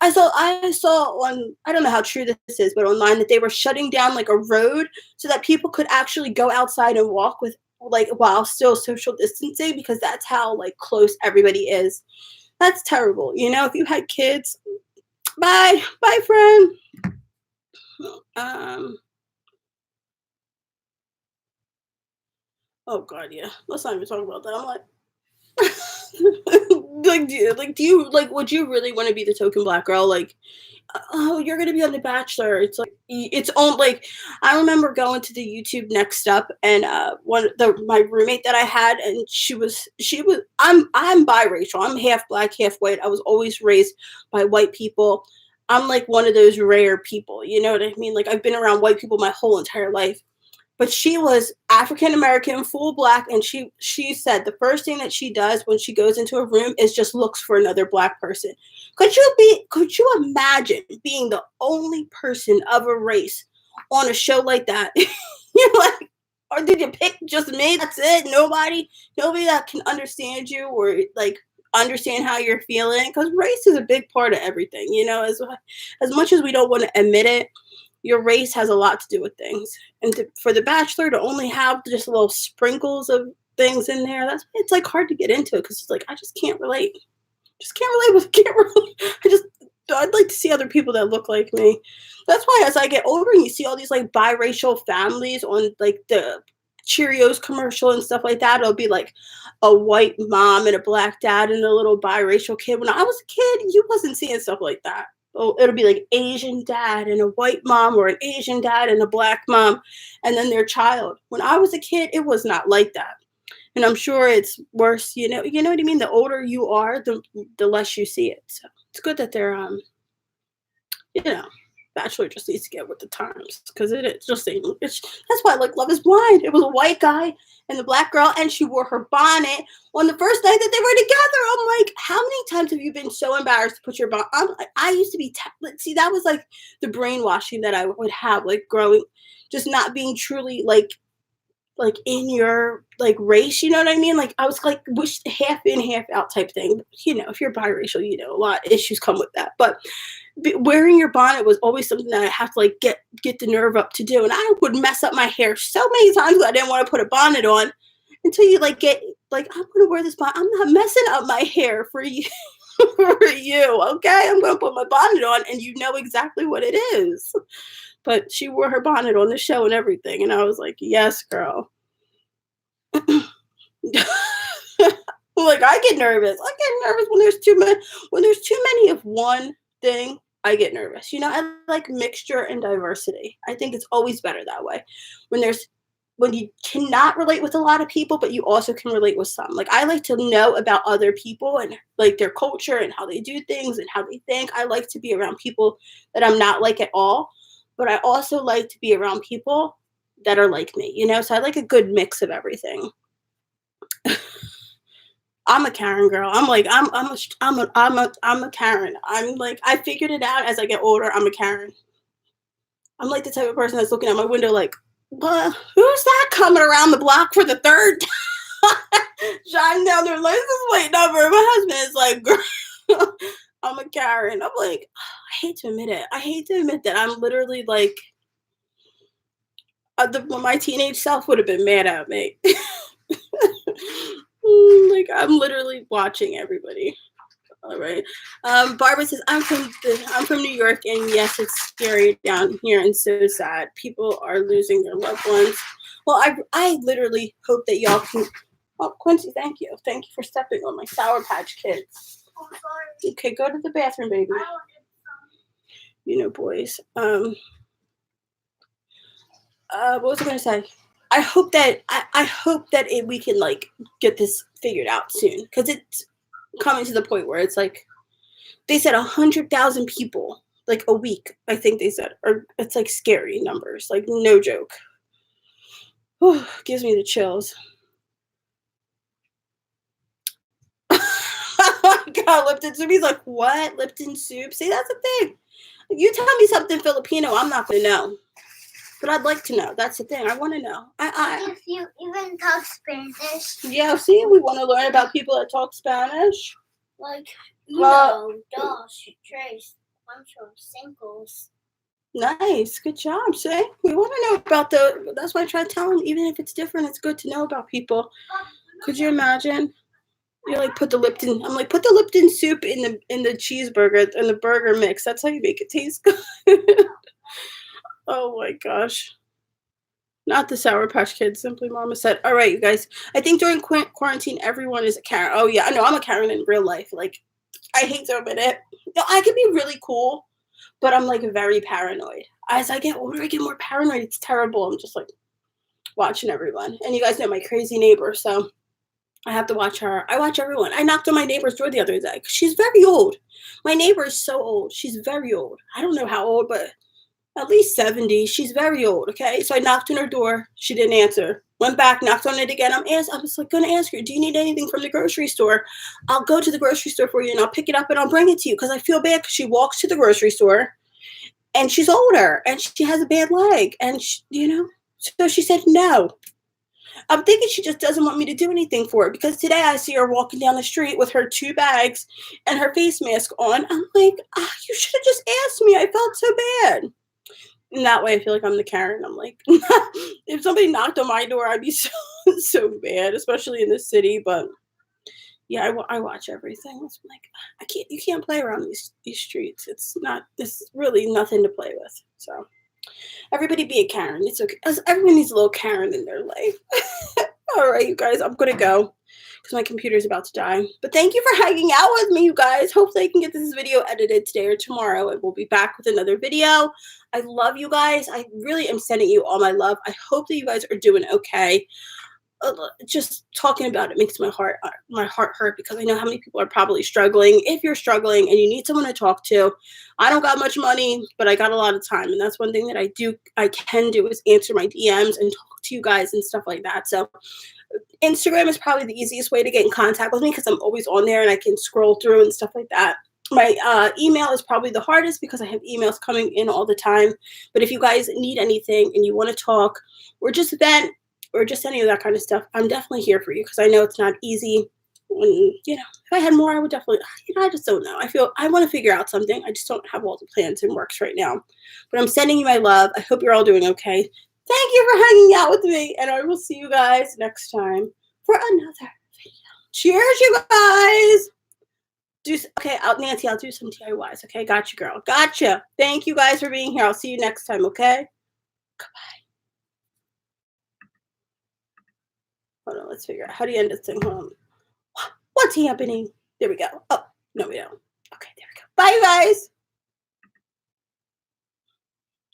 I saw on, I don't know how true this is, but online, that they were shutting down like a road so that people could actually go outside and walk with, like, while still social distancing, because that's how like close everybody is. That's terrible. You know, if you had kids, bye, friend. Oh God, yeah. Let's not even talk about that. I'm like, do you like? Would you really want to be the token black girl? Like, oh, you're gonna be on The Bachelor. It's like it's on. Like, I remember going to the YouTube Next Up, and my roommate that I had, and she was. I'm biracial. I'm half black, half white. I was always raised by white people. I'm like one of those rare people. You know what I mean? Like, I've been around white people my whole entire life. But she was African American, full black, and she said the first thing that she does when she goes into a room is just looks for another black person. Could you imagine being the only person of a race on a show like that? You're like, or did you pick just me? That's it. Nobody that can understand you, or like understand how you're feeling, because race is a big part of everything. You know, as much as we don't want to admit it, your race has a lot to do with things. And for The Bachelor to only have just little sprinkles of things in there, it's like hard to get into, because it's like I just can't relate. Can't relate. I just I'd like to see other people that look like me. That's why as I get older and you see all these like biracial families on like the Cheerios commercial and stuff like that, it'll be like a white mom and a black dad and a little biracial kid. When I was a kid, you wasn't seeing stuff like that. Oh, it'll be like Asian dad and a white mom or an Asian dad and a black mom and then their child. When I was a kid, it was not like that. And I'm sure it's worse, you know what I mean? The older you are, the less you see it. So it's good that they're you know, Bachelor just needs to get with the times because it's just ain't. That's why I like Love Is Blind. It was a white guy and the black girl, and she wore her bonnet on the first night that they were together. I'm like, how many times have you been so embarrassed to put your bonnet? I used to be see, that was like the brainwashing that I would have, like growing, just not being truly like in your like race, you know what I mean? Like I was like wish half in, half out type thing. If you're biracial, a lot of issues come with that. But wearing your bonnet was always something that I have to like get the nerve up to do. And I would mess up my hair so many times that I didn't want to put a bonnet on until you like get like, I'm gonna wear this bonnet. I'm not messing up my hair for you. For you, okay? I'm gonna put my bonnet on and you know exactly what it is. But she wore her bonnet on the show and everything, and I was like, yes, girl. Like I get nervous. I get nervous when there's too many of one thing. I get nervous. I like mixture and diversity. I think it's always better that way. When you cannot relate with a lot of people, but you also can relate with some. Like I like to know about other people and like their culture and how they do things and how they think. I like to be around people that I'm not like at all. But I also like to be around people that are like me, So I like a good mix of everything. I'm a Karen girl. I'm like I'm a Karen. I'm like I figured it out as I get older. I'm a Karen. I'm like the type of person that's looking out my window like, who's that coming around the block for the third time? Shining down their license plate number. My husband is like, girl, I'm a Karen. I'm like, I hate to admit it. I hate to admit that I'm literally like, my teenage self would have been mad at me. Like I'm literally watching everybody. All right. Barbara says, I'm from New York, and yes, it's scary down here and so sad. People are losing their loved ones. Well, I literally hope that y'all can. Oh, Quincy, thank you. Thank you for stepping on my Sour Patch Kids. Oh, sorry. Okay, go to the bathroom, baby. Boys. What was I gonna say? I hope that we can like get this figured out soon, because it's coming to the point where it's like they said 100,000 people like a week. I think they said, or it's like scary numbers, like no joke. Whew, gives me the chills. Oh my God, Lipton soup. He's like, what? Lipton soup? See, that's the thing. You tell me something Filipino, I'm not gonna know. But I'd like to know. That's the thing. I want to know. If you even talk Spanish. Yeah, see, we want to learn about people that talk Spanish. Like, dos, tres, cuatro, cinco. Nice. Good job, see? We want to know about that's why I try to tell them, even if it's different, it's good to know about people. Could you imagine? You're like, put the Lipton soup in the cheeseburger, in the burger mix. That's how you make it taste good. Oh my gosh. Not the Sour Patch Kids, Simply Mama said. All right, you guys. I think during quarantine, everyone is a Karen. Oh yeah, I know I'm a Karen in real life. Like, I hate to admit it. I could be really cool, but I'm like very paranoid. As I get older, I get more paranoid. It's terrible. I'm just like watching everyone. And you guys know my crazy neighbor, so I have to watch her. I watch everyone. I knocked on my neighbor's door the other day. She's very old. My neighbor is so old. She's very old. I don't know how old, but at least 70. She's very old, okay? So I knocked on her door. She didn't answer. Went back, knocked on it again. I was like, going to ask her, do you need anything from the grocery store? I'll go to the grocery store for you, and I'll pick it up, and I'll bring it to you, because I feel bad, because she walks to the grocery store, and she's older, and she has a bad leg, and, so she said no. I'm thinking she just doesn't want me to do anything for her, because today I see her walking down the street with her 2 bags and her face mask on. I'm like, you should have just asked me. I felt so bad. And that way I feel like I'm the Karen. I'm like, if somebody knocked on my door, I'd be so bad, especially in the city. But, Yeah, I watch everything. It's like you can't play around these streets. It's really nothing to play with. So everybody be a Karen. It's okay. Everyone needs a little Karen in their life. All right, you guys, I'm gonna go because my computer's about to die. But thank you for hanging out with me, you guys. Hopefully I can get this video edited today or tomorrow, and we'll be back with another video. I love you guys. I really am sending you all my love. I hope that you guys are doing okay. Just talking about it makes my heart hurt because I know how many people are probably struggling. If you're struggling and you need someone to talk to, I don't got much money, but I got a lot of time, and that's one thing that I can do is answer my DMs and talk to you guys and stuff like that. So Instagram is probably the easiest way to get in contact with me because I'm always on there and I can scroll through and stuff like that. My email is probably the hardest because I have emails coming in all the time. But if you guys need anything and you want to talk or just vent or just any of that kind of stuff, I'm definitely here for you because I know it's not easy. And, if I had more, I would definitely, I just don't know. I want to figure out something. I just don't have all the plans in works right now. But I'm sending you my love. I hope you're all doing okay. Thank you for hanging out with me, and I will see you guys next time for another video. Cheers, you guys. Okay, Nancy, I'll do some DIYs. Okay, gotcha, girl. Gotcha. Thank you guys for being here. I'll see you next time, okay? Goodbye. Hold on, let's figure out how do you end this thing. Hold on. What's happening? There we go. Oh, no, we don't. Okay, there we go. Bye, you guys.